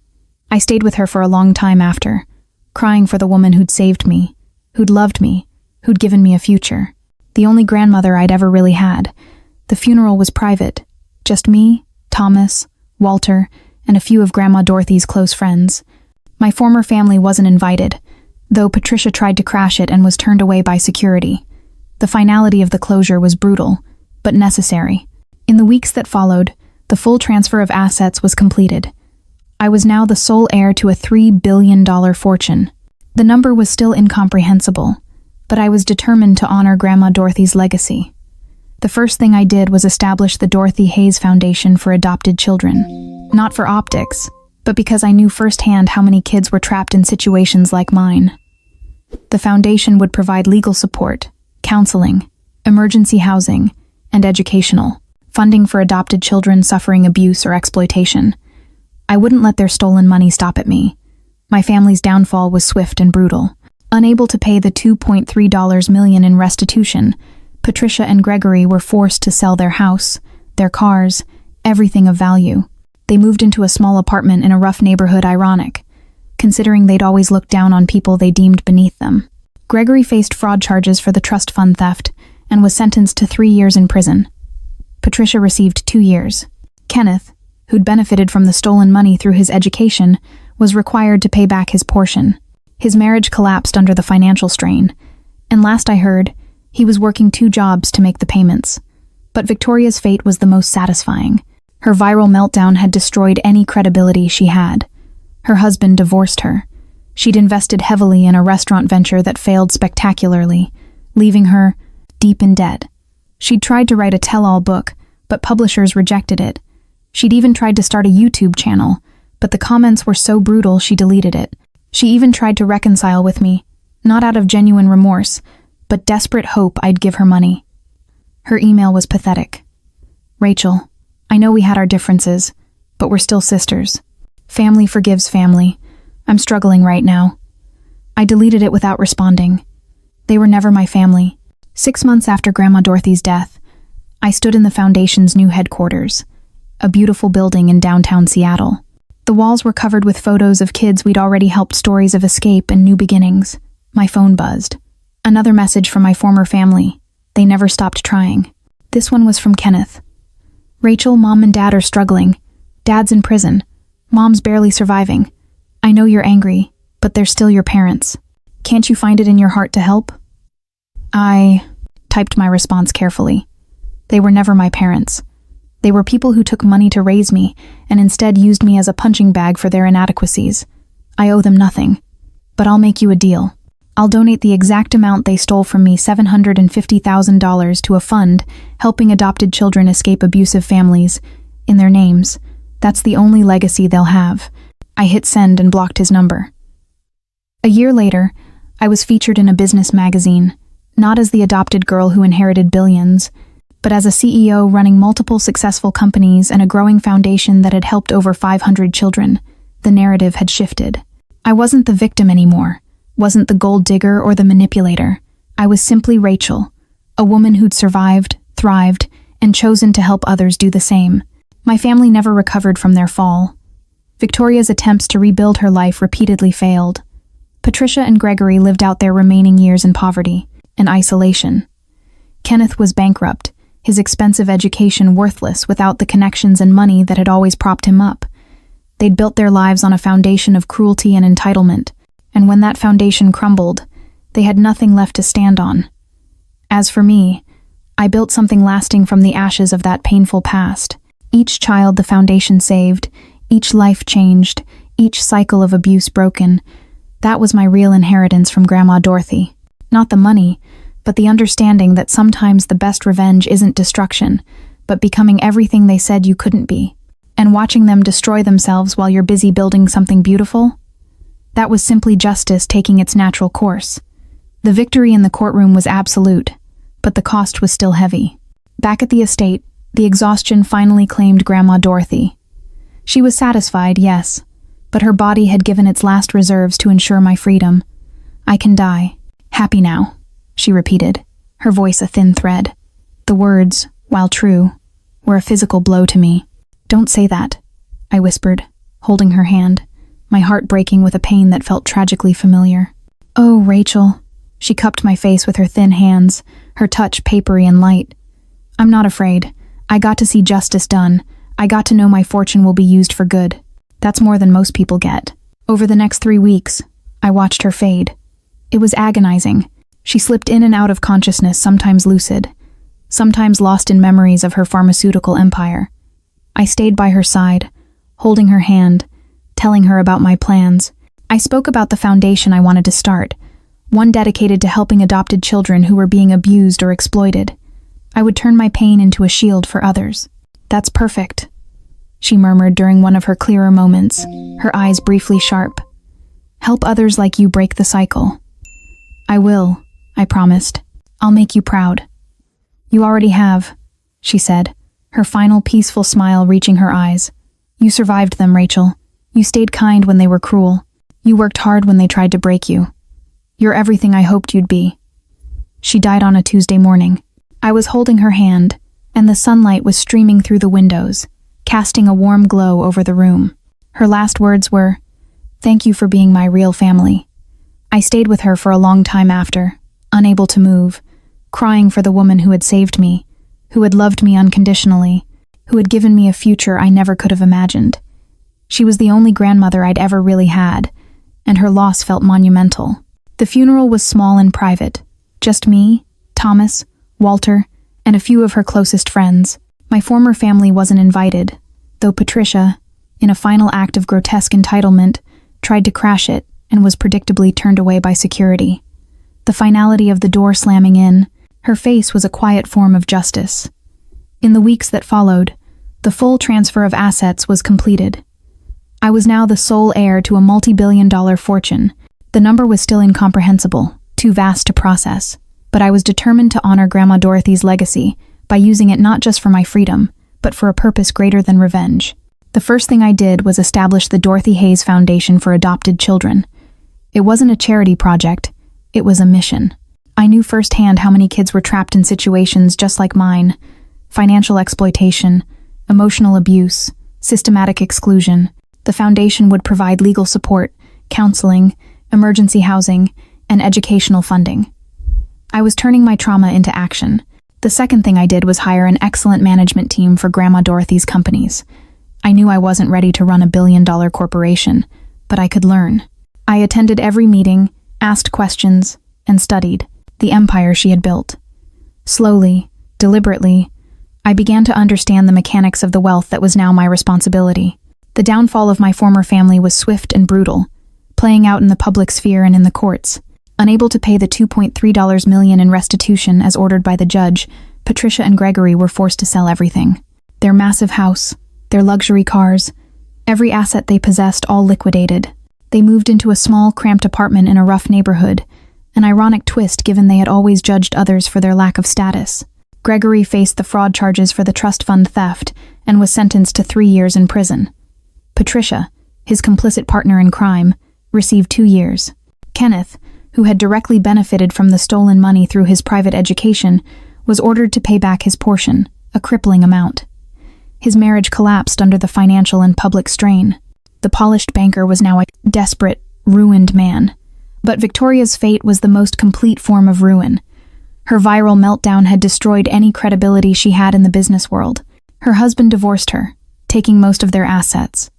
I stayed with her for a long time after, crying for the woman who'd saved me, who'd loved me, who'd given me a future. The only grandmother I'd ever really had. The funeral was private. Just me, Thomas, Walter, and a few of Grandma Dorothy's close friends. My former family wasn't invited, though Patricia tried to crash it and was turned away by security. The finality of the closure was brutal, but necessary. In the weeks that followed, the full transfer of assets was completed. I was now the sole heir to a $3 billion fortune. The number was still incomprehensible, but I was determined to honor Grandma Dorothy's legacy. The first thing I did was establish the Dorothy Hayes Foundation for Adopted Children. Not for optics, but because I knew firsthand how many kids were trapped in situations like mine. The foundation would provide legal support, counseling, emergency housing, and educational funding for adopted children suffering abuse or exploitation. I wouldn't let their stolen money stop at me. My family's downfall was swift and brutal. Unable to pay the $2.3 million in restitution, Patricia and Gregory were forced to sell their house, their cars, everything of value. They moved into a small apartment in a rough neighborhood, ironic, considering they'd always looked down on people they deemed beneath them. Gregory faced fraud charges for the trust fund theft and was sentenced to 3 years in prison. Patricia received 2 years. Kenneth, who'd benefited from the stolen money through his education, was required to pay back his portion. His marriage collapsed under the financial strain, and last I heard, he was working 2 jobs to make the payments. But Victoria's fate was the most satisfying. Her viral meltdown had destroyed any credibility she had. Her husband divorced her. She'd invested heavily in a restaurant venture that failed spectacularly, leaving her deep in debt. She'd tried to write a tell-all book, but publishers rejected it. She'd even tried to start a YouTube channel, but the comments were so brutal she deleted it. She even tried to reconcile with me, not out of genuine remorse, but desperate hope I'd give her money. Her email was pathetic. "Rachel, I know we had our differences, but we're still sisters. Family forgives family. I'm struggling right now." I deleted it without responding. They were never my family. 6 months after Grandma Dorothy's death, I stood in the Foundation's new headquarters, a beautiful building in downtown Seattle. The walls were covered with photos of kids we'd already helped, stories of escape and new beginnings. My phone buzzed. Another message from my former family. They never stopped trying. This one was from Kenneth. "Rachel, Mom and Dad are struggling. Dad's in prison. Mom's barely surviving. I know you're angry, but they're still your parents. Can't you find it in your heart to help?" I typed my response carefully. They were never my parents. They were people who took money to raise me and instead used me as a punching bag for their inadequacies. I owe them nothing. But I'll make you a deal. I'll donate the exact amount they stole from me, $750,000, to a fund helping adopted children escape abusive families, in their names. That's the only legacy they'll have. I hit send and blocked his number. A year later, I was featured in a business magazine, not as the adopted girl who inherited billions, but as a CEO running multiple successful companies and a growing foundation that had helped over 500 children. The narrative had shifted. I wasn't the victim anymore, wasn't the gold digger or the manipulator. I was simply Rachel, a woman who'd survived, thrived, and chosen to help others do the same. My family never recovered from their fall. Victoria's attempts to rebuild her life repeatedly failed. Patricia and Gregory lived out their remaining years in poverty and isolation. Kenneth was bankrupt, his expensive education worthless without the connections and money that had always propped him up. They'd built their lives on a foundation of cruelty and entitlement, and when that foundation crumbled, they had nothing left to stand on. As for me, I built something lasting from the ashes of that painful past. Each child the foundation saved, each life changed, each cycle of abuse broken. That was my real inheritance from Grandma Dorothy. Not the money, but the understanding that sometimes the best revenge isn't destruction, but becoming everything they said you couldn't be, and watching them destroy themselves while you're busy building something beautiful. That was simply justice taking its natural course. The victory in the courtroom was absolute, but the cost was still heavy. Back at the estate, the exhaustion finally claimed Grandma Dorothy. She was satisfied, yes, but her body had given its last reserves to ensure my freedom. "I can die. Happy now," she repeated, her voice a thin thread. The words, while true, were a physical blow to me. "Don't say that," I whispered, holding her hand, my heart breaking with a pain that felt tragically familiar. "Oh, Rachel." She cupped my face with her thin hands, her touch papery and light. "I'm not afraid. I got to see justice done. I got to know my fortune will be used for good. That's more than most people get." Over the next 3 weeks, I watched her fade. It was agonizing. She slipped in and out of consciousness, sometimes lucid, sometimes lost in memories of her pharmaceutical empire. I stayed by her side, holding her hand, telling her about my plans. I spoke about the foundation I wanted to start, one dedicated to helping adopted children who were being abused or exploited. I would turn my pain into a shield for others. "That's perfect," she murmured during one of her clearer moments, her eyes briefly sharp. Help others like you break the cycle. I will, I promised. I'll make you proud. You already have, she said, her final peaceful smile reaching her eyes. You survived them, Rachel. You stayed kind when they were cruel. You worked hard when they tried to break you. You're everything I hoped you'd be. She died on a Tuesday morning. I was holding her hand, and the sunlight was streaming through the windows, casting a warm glow over the room. Her last words were, "Thank you for being my real family." I stayed with her for a long time after, unable to move, crying for the woman who had saved me, who had loved me unconditionally, who had given me a future I never could have imagined. She was the only grandmother I'd ever really had, and her loss felt monumental. The funeral was small and private, just me, Thomas, Walter, and a few of her closest friends. My former family wasn't invited, though Patricia, in a final act of grotesque entitlement, tried to crash it and was predictably turned away by security. The finality of the door slamming in, her face was a quiet form of justice. In the weeks that followed, the full transfer of assets was completed. I was now the sole heir to a multi-billion-dollar fortune. The number was still incomprehensible, too vast to process, but I was determined to honor Grandma Dorothy's legacy by using it not just for my freedom, but for a purpose greater than revenge. The first thing I did was establish the Dorothy Hayes Foundation for Adopted Children. It wasn't a charity project, it was a mission. I knew firsthand how many kids were trapped in situations just like mine: financial exploitation, emotional abuse, systematic exclusion. The foundation would provide legal support, counseling, emergency housing, and educational funding. I was turning my trauma into action. The second thing I did was hire an excellent management team for Grandma Dorothy's companies. I knew I wasn't ready to run a billion-dollar corporation, but I could learn. I attended every meeting, asked questions, and studied the empire she had built. Slowly, deliberately, I began to understand the mechanics of the wealth that was now my responsibility. The downfall of my former family was swift and brutal, playing out in the public sphere and in the courts. Unable to pay the $2.3 million in restitution as ordered by the judge, Patricia and Gregory were forced to sell everything. Their massive house, their luxury cars, every asset they possessed, all liquidated. They moved into a small, cramped apartment in a rough neighborhood, an ironic twist given they had always judged others for their lack of status. Gregory faced the fraud charges for the trust fund theft and was sentenced to 3 years in prison. Patricia, his complicit partner in crime, received 2 years. Kenneth, who had directly benefited from the stolen money through his private education, was ordered to pay back his portion, a crippling amount. His marriage collapsed under the financial and public strain. The polished banker was now a desperate, ruined man. But Victoria's fate was the most complete form of ruin. Her viral meltdown had destroyed any credibility she had in the business world. Her husband divorced her, taking most of their assets.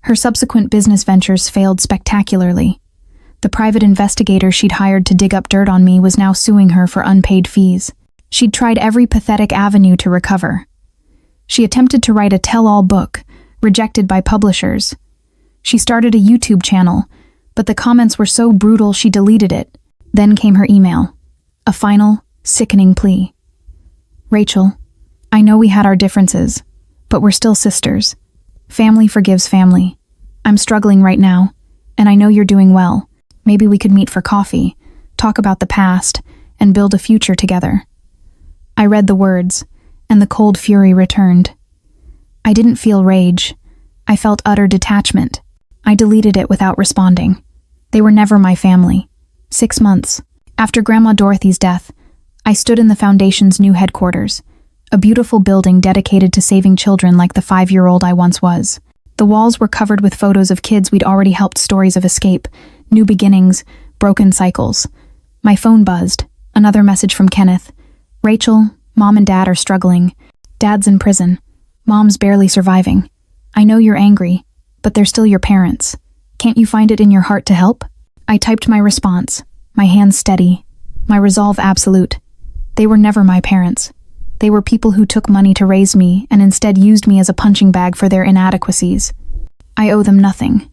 Her subsequent business ventures failed spectacularly. The private investigator she'd hired to dig up dirt on me was now suing her for unpaid fees. She'd tried every pathetic avenue to recover. She attempted to write a tell-all book, rejected by publishers. She started a YouTube channel, but the comments were so brutal she deleted it. Then came her email. A final, sickening plea. "Rachel, I know we had our differences, but we're still sisters. Family forgives family. I'm struggling right now, and I know you're doing well. Maybe we could meet for coffee, talk about the past, and build a future together." I read the words, and the cold fury returned. I didn't feel rage. I felt utter detachment. I deleted it without responding. They were never my family. 6 months after Grandma Dorothy's death, I stood in the foundation's new headquarters, a beautiful building dedicated to saving children like the 5-year-old I once was. The walls were covered with photos of kids we'd already helped, stories of escape, new beginnings, broken cycles. My phone buzzed. Another message from Kenneth. "Rachel, Mom and Dad are struggling. Dad's in prison. Mom's barely surviving. I know you're angry, but they're still your parents. Can't you find it in your heart to help?" I typed my response, my hands steady, my resolve absolute. They were never my parents. They were people who took money to raise me and instead used me as a punching bag for their inadequacies. I owe them nothing.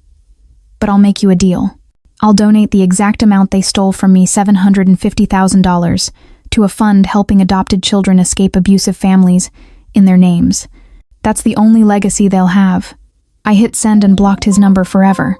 But I'll make you a deal. I'll donate the exact amount they stole from me, $750,000, to a fund helping adopted children escape abusive families in their names. That's the only legacy they'll have. I hit send and blocked his number forever.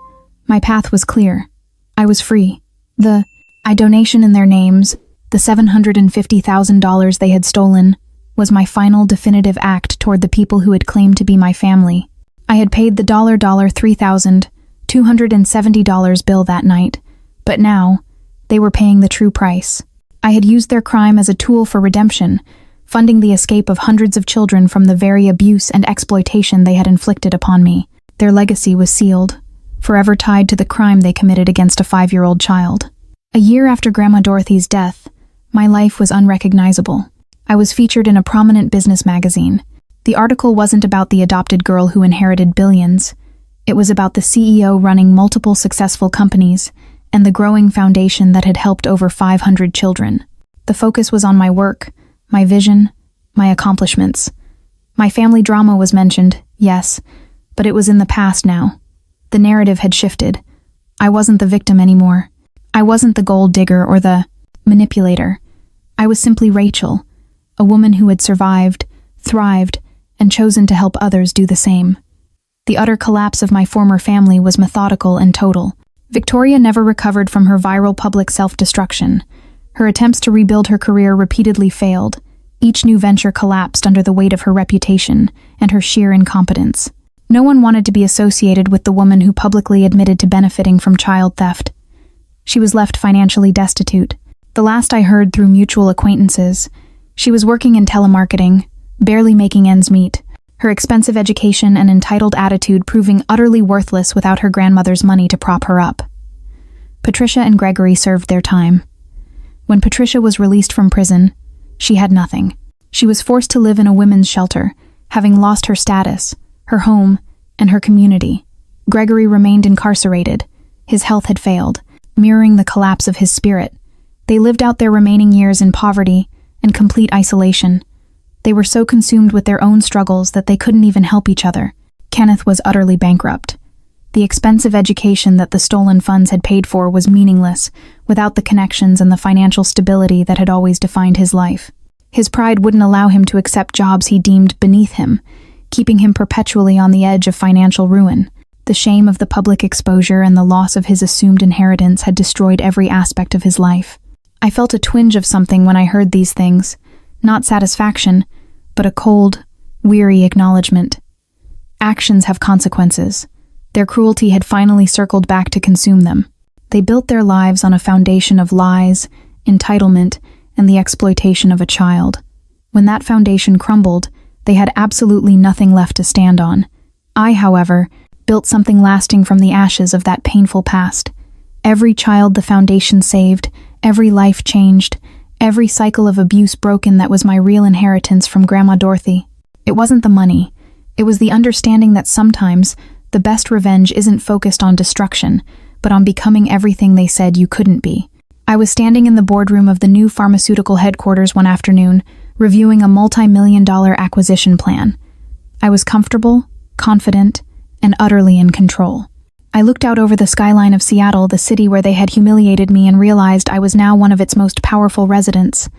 My path was clear. I was free. The donation in their names, the $750,000 they had stolen, was my final definitive act toward the people who had claimed to be my family. I had paid the $3,270 bill that night, but now, they were paying the true price. I had used their crime as a tool for redemption, funding the escape of hundreds of children from the very abuse and exploitation they had inflicted upon me. Their legacy was sealed, forever tied to the crime they committed against a 5-year-old child. A year after Grandma Dorothy's death, my life was unrecognizable. I was featured in a prominent business magazine. The article wasn't about the adopted girl who inherited billions. It was about the CEO running multiple successful companies and the growing foundation that had helped over 500 children. The focus was on my work, my vision, my accomplishments. My family drama was mentioned, yes, but it was in the past now. The narrative had shifted. I wasn't the victim anymore. I wasn't the gold digger or the manipulator. I was simply Rachel, a woman who had survived, thrived, and chosen to help others do the same. The utter collapse of my former family was methodical and total. Victoria never recovered from her viral public self-destruction. Her attempts to rebuild her career repeatedly failed. Each new venture collapsed under the weight of her reputation and her sheer incompetence. No one wanted to be associated with the woman who publicly admitted to benefiting from child theft. She was left financially destitute. The last I heard through mutual acquaintances, she was working in telemarketing, barely making ends meet, her expensive education and entitled attitude proving utterly worthless without her grandmother's money to prop her up. Patricia and Gregory served their time. When Patricia was released from prison, she had nothing. She was forced to live in a women's shelter, having lost her status, her home, and her community. Gregory remained incarcerated. His health had failed, mirroring the collapse of his spirit. They lived out their remaining years in poverty and complete isolation. They were so consumed with their own struggles that they couldn't even help each other. Kenneth was utterly bankrupt. The expensive education that the stolen funds had paid for was meaningless without the connections and the financial stability that had always defined his life. His pride wouldn't allow him to accept jobs he deemed beneath him, keeping him perpetually on the edge of financial ruin. The shame of the public exposure and the loss of his assumed inheritance had destroyed every aspect of his life. I felt a twinge of something when I heard these things, not satisfaction, but a cold, weary acknowledgement. Actions have consequences. Their cruelty had finally circled back to consume them. They built their lives on a foundation of lies, entitlement, and the exploitation of a child. When that foundation crumbled, they had absolutely nothing left to stand on. I, however, built something lasting from the ashes of that painful past. Every child the foundation saved, every life changed, every cycle of abuse broken that was my real inheritance from Grandma Dorothy. It wasn't the money. It was the understanding that sometimes the best revenge isn't focused on destruction, but on becoming everything they said you couldn't be. I was standing in the boardroom of the new pharmaceutical headquarters one afternoon, reviewing a multi-million-dollar acquisition plan. I was comfortable, confident, and utterly in control. I looked out over the skyline of Seattle, the city where they had humiliated me, and realized I was now one of its most powerful residents.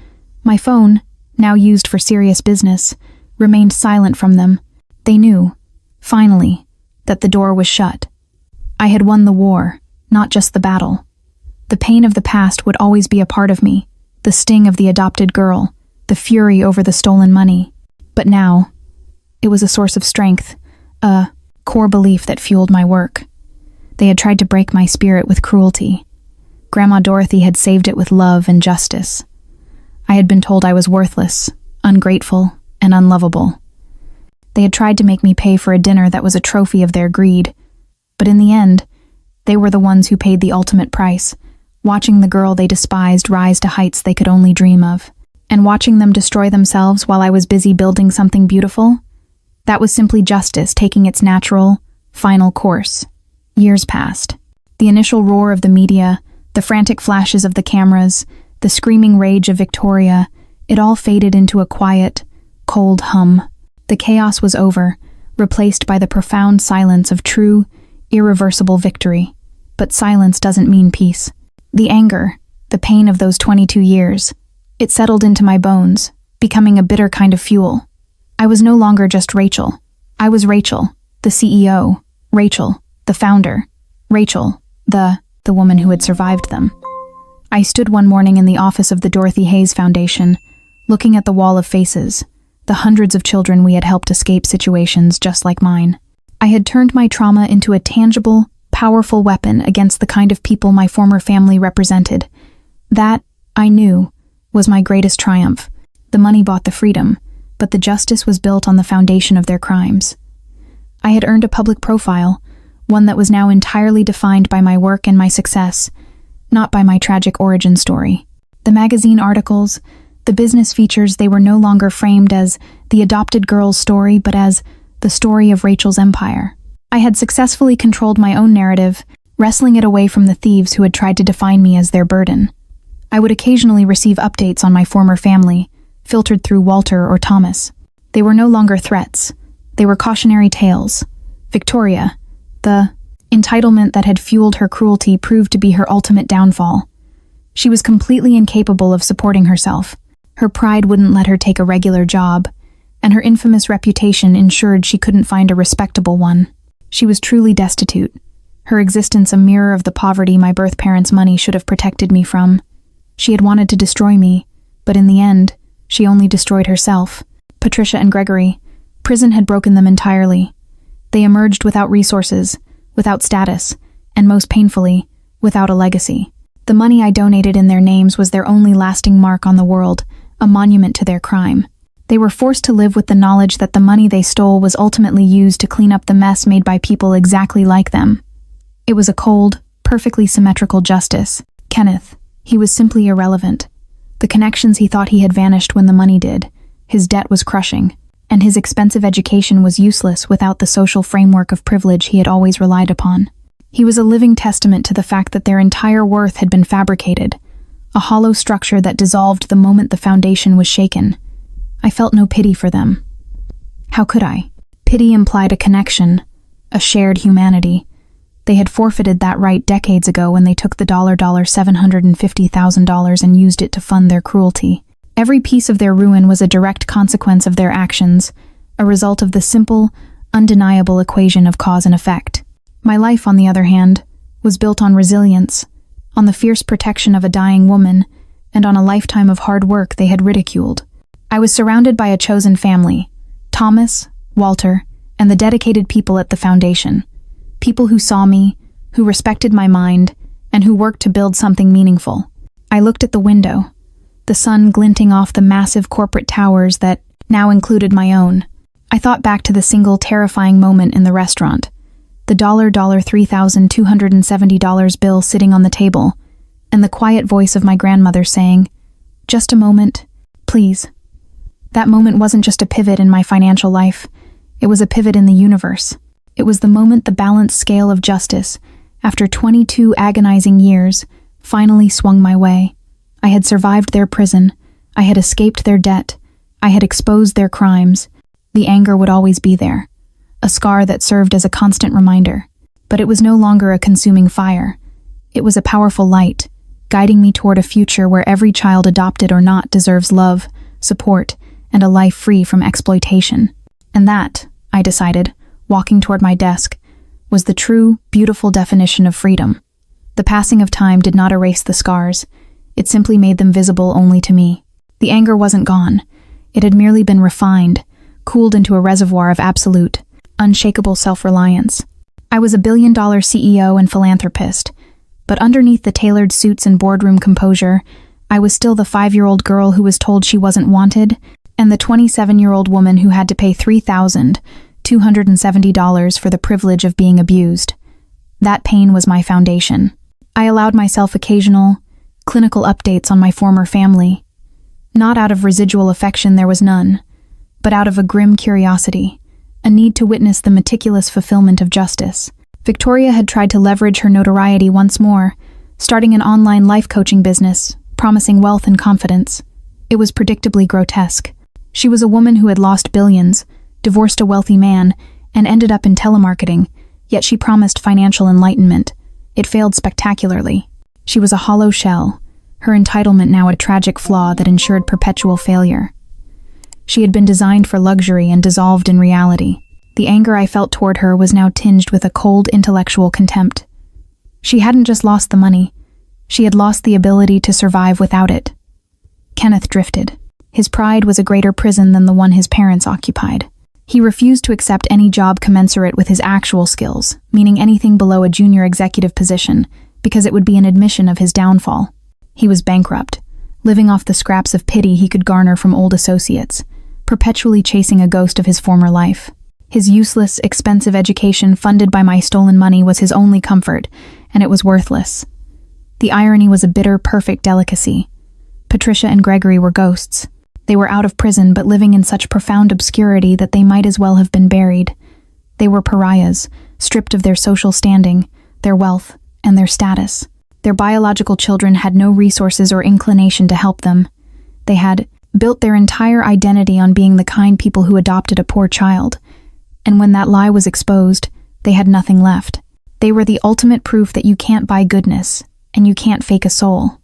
My phone, now used for serious business, remained silent from them. They knew, finally, that the door was shut. I had won the war, not just the battle. The pain of the past would always be a part of me, the sting of the adopted girl, the fury over the stolen money. But now, it was a source of strength, a core belief that fueled my work. They had tried to break my spirit with cruelty. Grandma Dorothy had saved it with love and justice. I had been told I was worthless, ungrateful, and unlovable. They had tried to make me pay for a dinner that was a trophy of their greed. But in the end, they were the ones who paid the ultimate price, watching the girl they despised rise to heights they could only dream of. And watching them destroy themselves while I was busy building something beautiful? That was simply justice taking its natural, final course. Years passed. The initial roar of the media, the frantic flashes of the cameras, the screaming rage of Victoria, it all faded into a quiet, cold hum. The chaos was over, replaced by the profound silence of true, irreversible victory. But silence doesn't mean peace. The anger, the pain of those 22 years, it settled into my bones, becoming a bitter kind of fuel. I was no longer just Rachel. I was Rachel, the CEO, Rachel, the founder, Rachel, the woman who had survived them. I stood one morning in the office of the Dorothy Hayes Foundation, looking at the wall of faces, the hundreds of children we had helped escape situations just like mine. I had turned my trauma into a tangible, powerful weapon against the kind of people my former family represented. That, I knew, was my greatest triumph. The money bought the freedom, but the justice was built on the foundation of their crimes. I had earned a public profile, one that was now entirely defined by my work and my success, not by my tragic origin story. The magazine articles, the business features, they were no longer framed as the adopted girl's story, but as the story of Rachel's empire. I had successfully controlled my own narrative, wresting it away from the thieves who had tried to define me as their burden. I would occasionally receive updates on my former family, filtered through Walter or Thomas. They were no longer threats. They were cautionary tales. Victoria, the entitlement that had fueled her cruelty, proved to be her ultimate downfall. She was completely incapable of supporting herself. Her pride wouldn't let her take a regular job, and her infamous reputation ensured she couldn't find a respectable one. She was truly destitute, her existence a mirror of the poverty my birth parents' money should have protected me from. She had wanted to destroy me, but in the end, she only destroyed herself. Patricia and Gregory, prison had broken them entirely. They emerged without resources, without status, and most painfully, without a legacy. The money I donated in their names was their only lasting mark on the world, a monument to their crime. They were forced to live with the knowledge that the money they stole was ultimately used to clean up the mess made by people exactly like them. It was a cold, perfectly symmetrical justice. Kenneth, he was simply irrelevant. The connections he thought he had vanished when the money did. His debt was crushing, and his expensive education was useless without the social framework of privilege he had always relied upon. He was a living testament to the fact that their entire worth had been fabricated, a hollow structure that dissolved the moment the foundation was shaken. I felt no pity for them. How could I? Pity implied a connection, a shared humanity. They had forfeited that right decades ago when they took the $750,000 and used it to fund their cruelty. Every piece of their ruin was a direct consequence of their actions, a result of the simple, undeniable equation of cause and effect. My life, on the other hand, was built on resilience, on the fierce protection of a dying woman, and on a lifetime of hard work they had ridiculed. I was surrounded by a chosen family, Thomas, Walter, and the dedicated people at the foundation. People who saw me, who respected my mind, and who worked to build something meaningful. I looked at the window, the sun glinting off the massive corporate towers that now included my own. I thought back to the single terrifying moment in the restaurant, the $3,270 bill sitting on the table, and the quiet voice of my grandmother saying, "Just a moment, please." That moment wasn't just a pivot in my financial life, it was a pivot in the universe. It was the moment the balanced scale of justice, after 22 agonizing years, finally swung my way. I had survived their prison, I had escaped their debt, I had exposed their crimes. The anger would always be there, a scar that served as a constant reminder. But it was no longer a consuming fire. It was a powerful light, guiding me toward a future where every child, adopted or not, deserves love, support, and a life free from exploitation. And that, I decided, walking toward my desk, was the true, beautiful definition of freedom. The passing of time did not erase the scars. It simply made them visible only to me. The anger wasn't gone. It had merely been refined, cooled into a reservoir of absolute, unshakable self-reliance. I was a billion-dollar CEO and philanthropist, but underneath the tailored suits and boardroom composure, I was still the 5-year-old girl who was told she wasn't wanted, and the 27-year-old woman who had to pay $3,270 for the privilege of being abused. That pain was my foundation. I allowed myself occasional, clinical updates on my former family. Not out of residual affection, there was none, but out of a grim curiosity, a need to witness the meticulous fulfillment of justice. Victoria had tried to leverage her notoriety once more, starting an online life coaching business, promising wealth and confidence. It was predictably grotesque. She was a woman who had lost billions, divorced a wealthy man, and ended up in telemarketing, yet she promised financial enlightenment. It failed spectacularly. She was a hollow shell, her entitlement now a tragic flaw that ensured perpetual failure. She had been designed for luxury and dissolved in reality. The anger I felt toward her was now tinged with a cold intellectual contempt. She hadn't just lost the money, she had lost the ability to survive without it. Kenneth drifted. His pride was a greater prison than the one his parents occupied. He refused to accept any job commensurate with his actual skills, meaning anything below a junior executive position, because it would be an admission of his downfall. He was bankrupt, living off the scraps of pity he could garner from old associates, perpetually chasing a ghost of his former life. His useless, expensive education funded by my stolen money was his only comfort, and it was worthless. The irony was a bitter, perfect delicacy. Patricia and Gregory were ghosts. They were out of prison but living in such profound obscurity that they might as well have been buried. They were pariahs, stripped of their social standing, their wealth, and their status. Their biological children had no resources or inclination to help them. They had built their entire identity on being the kind people who adopted a poor child. And when that lie was exposed, they had nothing left. They were the ultimate proof that you can't buy goodness, and you can't fake a soul.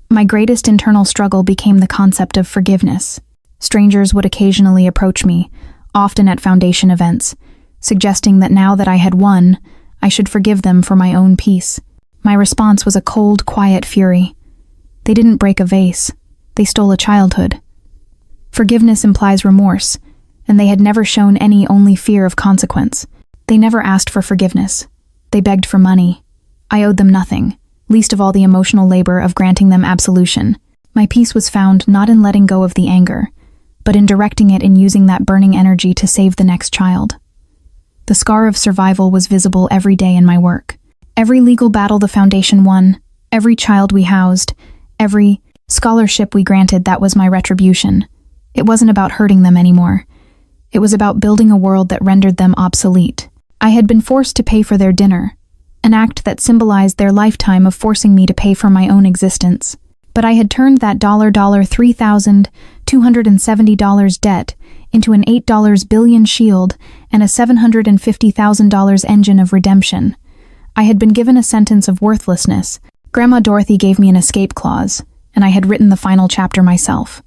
My greatest internal struggle became the concept of forgiveness. Strangers would occasionally approach me, often at Foundation events, suggesting that now that I had won, I should forgive them for my own peace. My response was a cold, quiet fury. They didn't break a vase. They stole a childhood. Forgiveness implies remorse, and they had never shown only fear of consequence. They never asked for forgiveness. They begged for money. I owed them nothing, least of all the emotional labor of granting them absolution. My peace was found not in letting go of the anger, but in directing it and using that burning energy to save the next child. The scar of survival was visible every day in my work. Every legal battle the Foundation won, every child we housed, every scholarship we granted, that was my retribution. It wasn't about hurting them anymore. It was about building a world that rendered them obsolete. I had been forced to pay for their dinner, an act that symbolized their lifetime of forcing me to pay for my own existence. But I had turned that $3,270 debt into an $8 billion shield and a $750,000 engine of redemption. I had been given a sentence of worthlessness. Grandma Dorothy gave me an escape clause, and I had written the final chapter myself.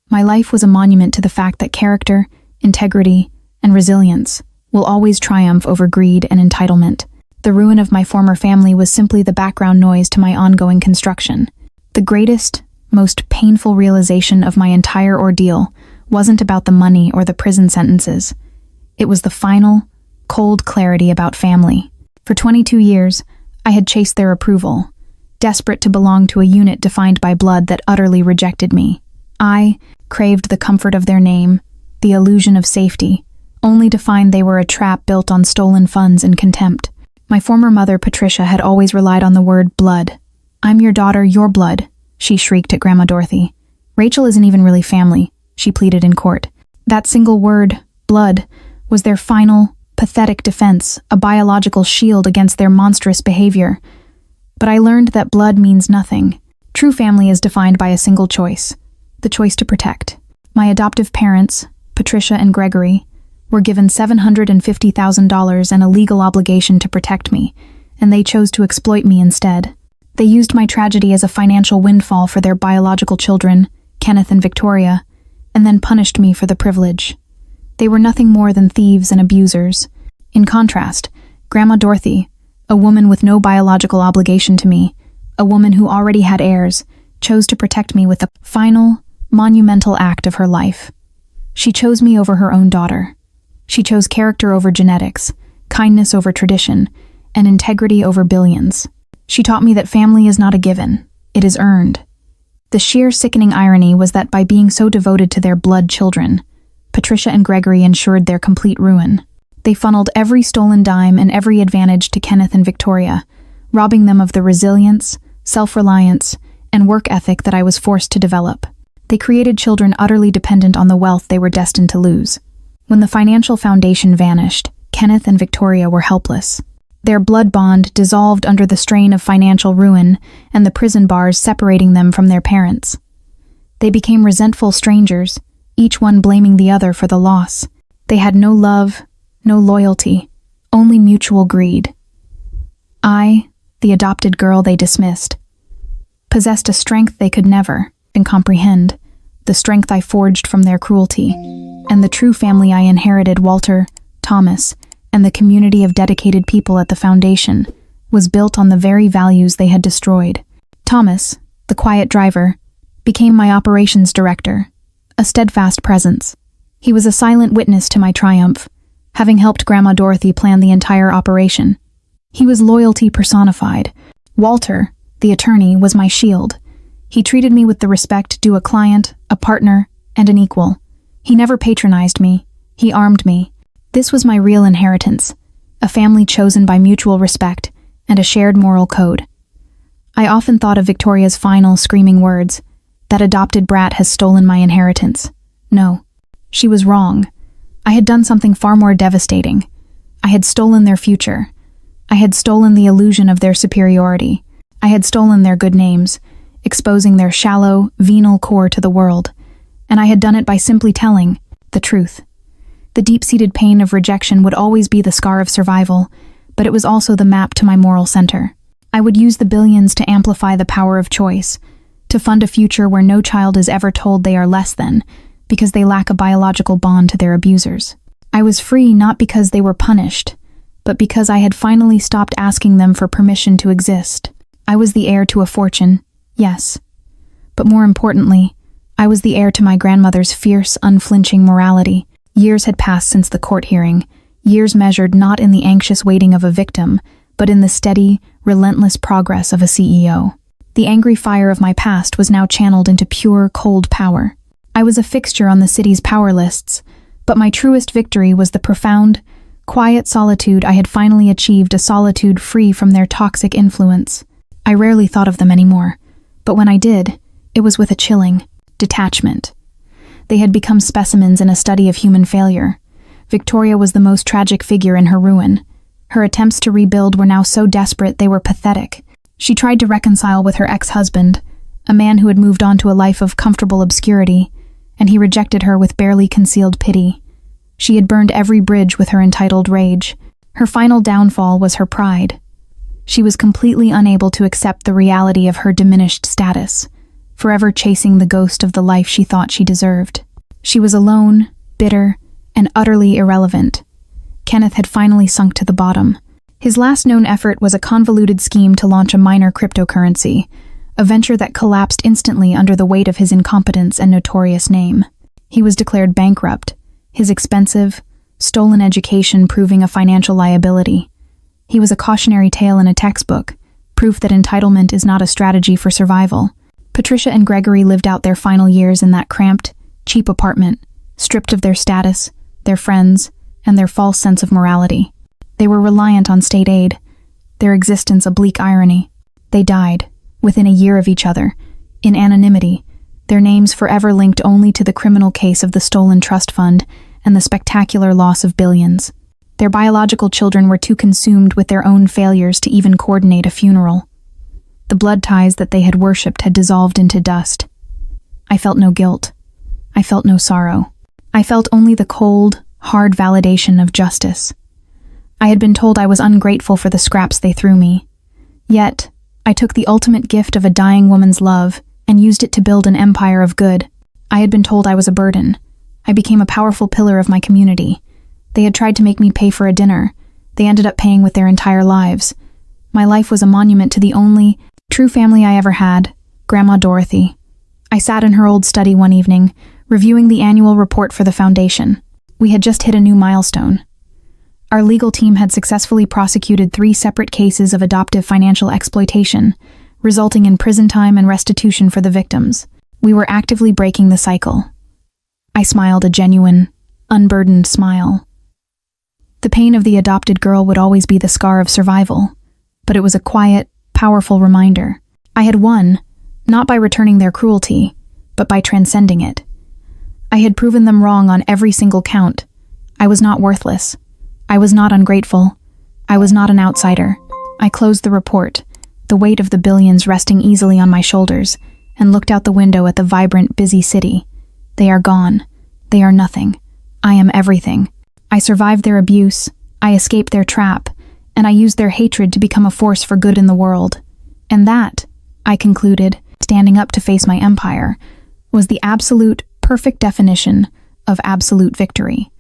My life was a monument to the fact that character, integrity, and resilience will always triumph over greed and entitlement. The ruin of my former family was simply the background noise to my ongoing construction. The greatest, most painful realization of my entire ordeal wasn't about the money or the prison sentences. It was the final, cold clarity about family. For 22 years, I had chased their approval, desperate to belong to a unit defined by blood that utterly rejected me. I craved the comfort of their name, the illusion of safety, only to find they were a trap built on stolen funds and contempt. My former mother, Patricia, had always relied on the word blood. "I'm your daughter, your blood," she shrieked at Grandma Dorothy. "Rachel isn't even really family," she pleaded in court. That single word, blood, was their final, pathetic defense, a biological shield against their monstrous behavior. But I learned that blood means nothing. True family is defined by a single choice, the choice to protect. My adoptive parents, Patricia and Gregory, were given $750,000 and a legal obligation to protect me, and they chose to exploit me instead. They used my tragedy as a financial windfall for their biological children, Kenneth and Victoria, and then punished me for the privilege. They were nothing more than thieves and abusers. In contrast, Grandma Dorothy, a woman with no biological obligation to me, a woman who already had heirs, chose to protect me with the final, monumental act of her life. She chose me over her own daughter. She chose character over genetics, kindness over tradition, and integrity over billions. She taught me that family is not a given, it is earned. The sheer sickening irony was that by being so devoted to their blood children, Patricia and Gregory ensured their complete ruin. They funneled every stolen dime and every advantage to Kenneth and Victoria, robbing them of the resilience, self-reliance, and work ethic that I was forced to develop. They created children utterly dependent on the wealth they were destined to lose. When the financial foundation vanished, Kenneth and Victoria were helpless. Their blood bond dissolved under the strain of financial ruin and the prison bars separating them from their parents. They became resentful strangers, each one blaming the other for the loss. They had no love, no loyalty, only mutual greed. I, the adopted girl they dismissed, possessed a strength they could never comprehend, the strength I forged from their cruelty, and the true family I inherited, Walter, Thomas, and the community of dedicated people at the foundation was built on the very values they had destroyed. Thomas, the quiet driver, became my operations director, a steadfast presence. He was a silent witness to my triumph, having helped Grandma Dorothy plan the entire operation. He was loyalty personified. Walter, the attorney, was my shield. He treated me with the respect due a client, a partner, and an equal. He never patronized me. He armed me. This was my real inheritance, a family chosen by mutual respect and a shared moral code. I often thought of Victoria's final screaming words, "That adopted brat has stolen my inheritance." No, she was wrong. I had done something far more devastating. I had stolen their future. I had stolen the illusion of their superiority. I had stolen their good names, exposing their shallow, venal core to the world. And I had done it by simply telling the truth. The deep-seated pain of rejection would always be the scar of survival, but it was also the map to my moral center. I would use the billions to amplify the power of choice, to fund a future where no child is ever told they are less than, because they lack a biological bond to their abusers. I was free not because they were punished, but because I had finally stopped asking them for permission to exist. I was the heir to a fortune, yes. But more importantly, I was the heir to my grandmother's fierce, unflinching morality. Years had passed since the court hearing, years measured not in the anxious waiting of a victim, but in the steady, relentless progress of a CEO. The angry fire of my past was now channeled into pure, cold power. I was a fixture on the city's power lists, but my truest victory was the profound, quiet solitude I had finally achieved, a solitude free from their toxic influence. I rarely thought of them anymore, but when I did, it was with a chilling detachment. They had become specimens in a study of human failure. Victoria was the most tragic figure in her ruin. Her attempts to rebuild were now so desperate they were pathetic. She tried to reconcile with her ex-husband, a man who had moved on to a life of comfortable obscurity, and he rejected her with barely concealed pity. She had burned every bridge with her entitled rage. Her final downfall was her pride. She was completely unable to accept the reality of her diminished status, forever chasing the ghost of the life she thought she deserved. She was alone, bitter, and utterly irrelevant. Kenneth had finally sunk to the bottom. His last known effort was a convoluted scheme to launch a minor cryptocurrency, a venture that collapsed instantly under the weight of his incompetence and notorious name. He was declared bankrupt, his expensive, stolen education proving a financial liability. He was a cautionary tale in a textbook, proof that entitlement is not a strategy for survival. Patricia and Gregory lived out their final years in that cramped, cheap apartment, stripped of their status, their friends, and their false sense of morality. They were reliant on state aid, their existence a bleak irony. They died, within a year of each other, in anonymity, their names forever linked only to the criminal case of the stolen trust fund and the spectacular loss of billions. Their biological children were too consumed with their own failures to even coordinate a funeral. The blood ties that they had worshipped had dissolved into dust. I felt no guilt. I felt no sorrow. I felt only the cold, hard validation of justice. I had been told I was ungrateful for the scraps they threw me. Yet, I took the ultimate gift of a dying woman's love and used it to build an empire of good. I had been told I was a burden. I became a powerful pillar of my community. They had tried to make me pay for a dinner. They ended up paying with their entire lives. My life was a monument to the only true family I ever had, Grandma Dorothy. I sat in her old study one evening, reviewing the annual report for the foundation. We had just hit a new milestone. Our legal team had successfully prosecuted 3 separate cases of adoptive financial exploitation, resulting in prison time and restitution for the victims. We were actively breaking the cycle. I smiled a genuine, unburdened smile. The pain of the adopted girl would always be the scar of survival, but it was a quiet, powerful reminder. I had won, not by returning their cruelty, but by transcending it. I had proven them wrong on every single count. I was not worthless. I was not ungrateful. I was not an outsider. I closed the report, the weight of the billions resting easily on my shoulders, and looked out the window at the vibrant, busy city. They are gone. They are nothing. I am everything. I survived their abuse, I escaped their trap, and I used their hatred to become a force for good in the world. And that, I concluded, standing up to face my empire, was the absolute, perfect definition of absolute victory.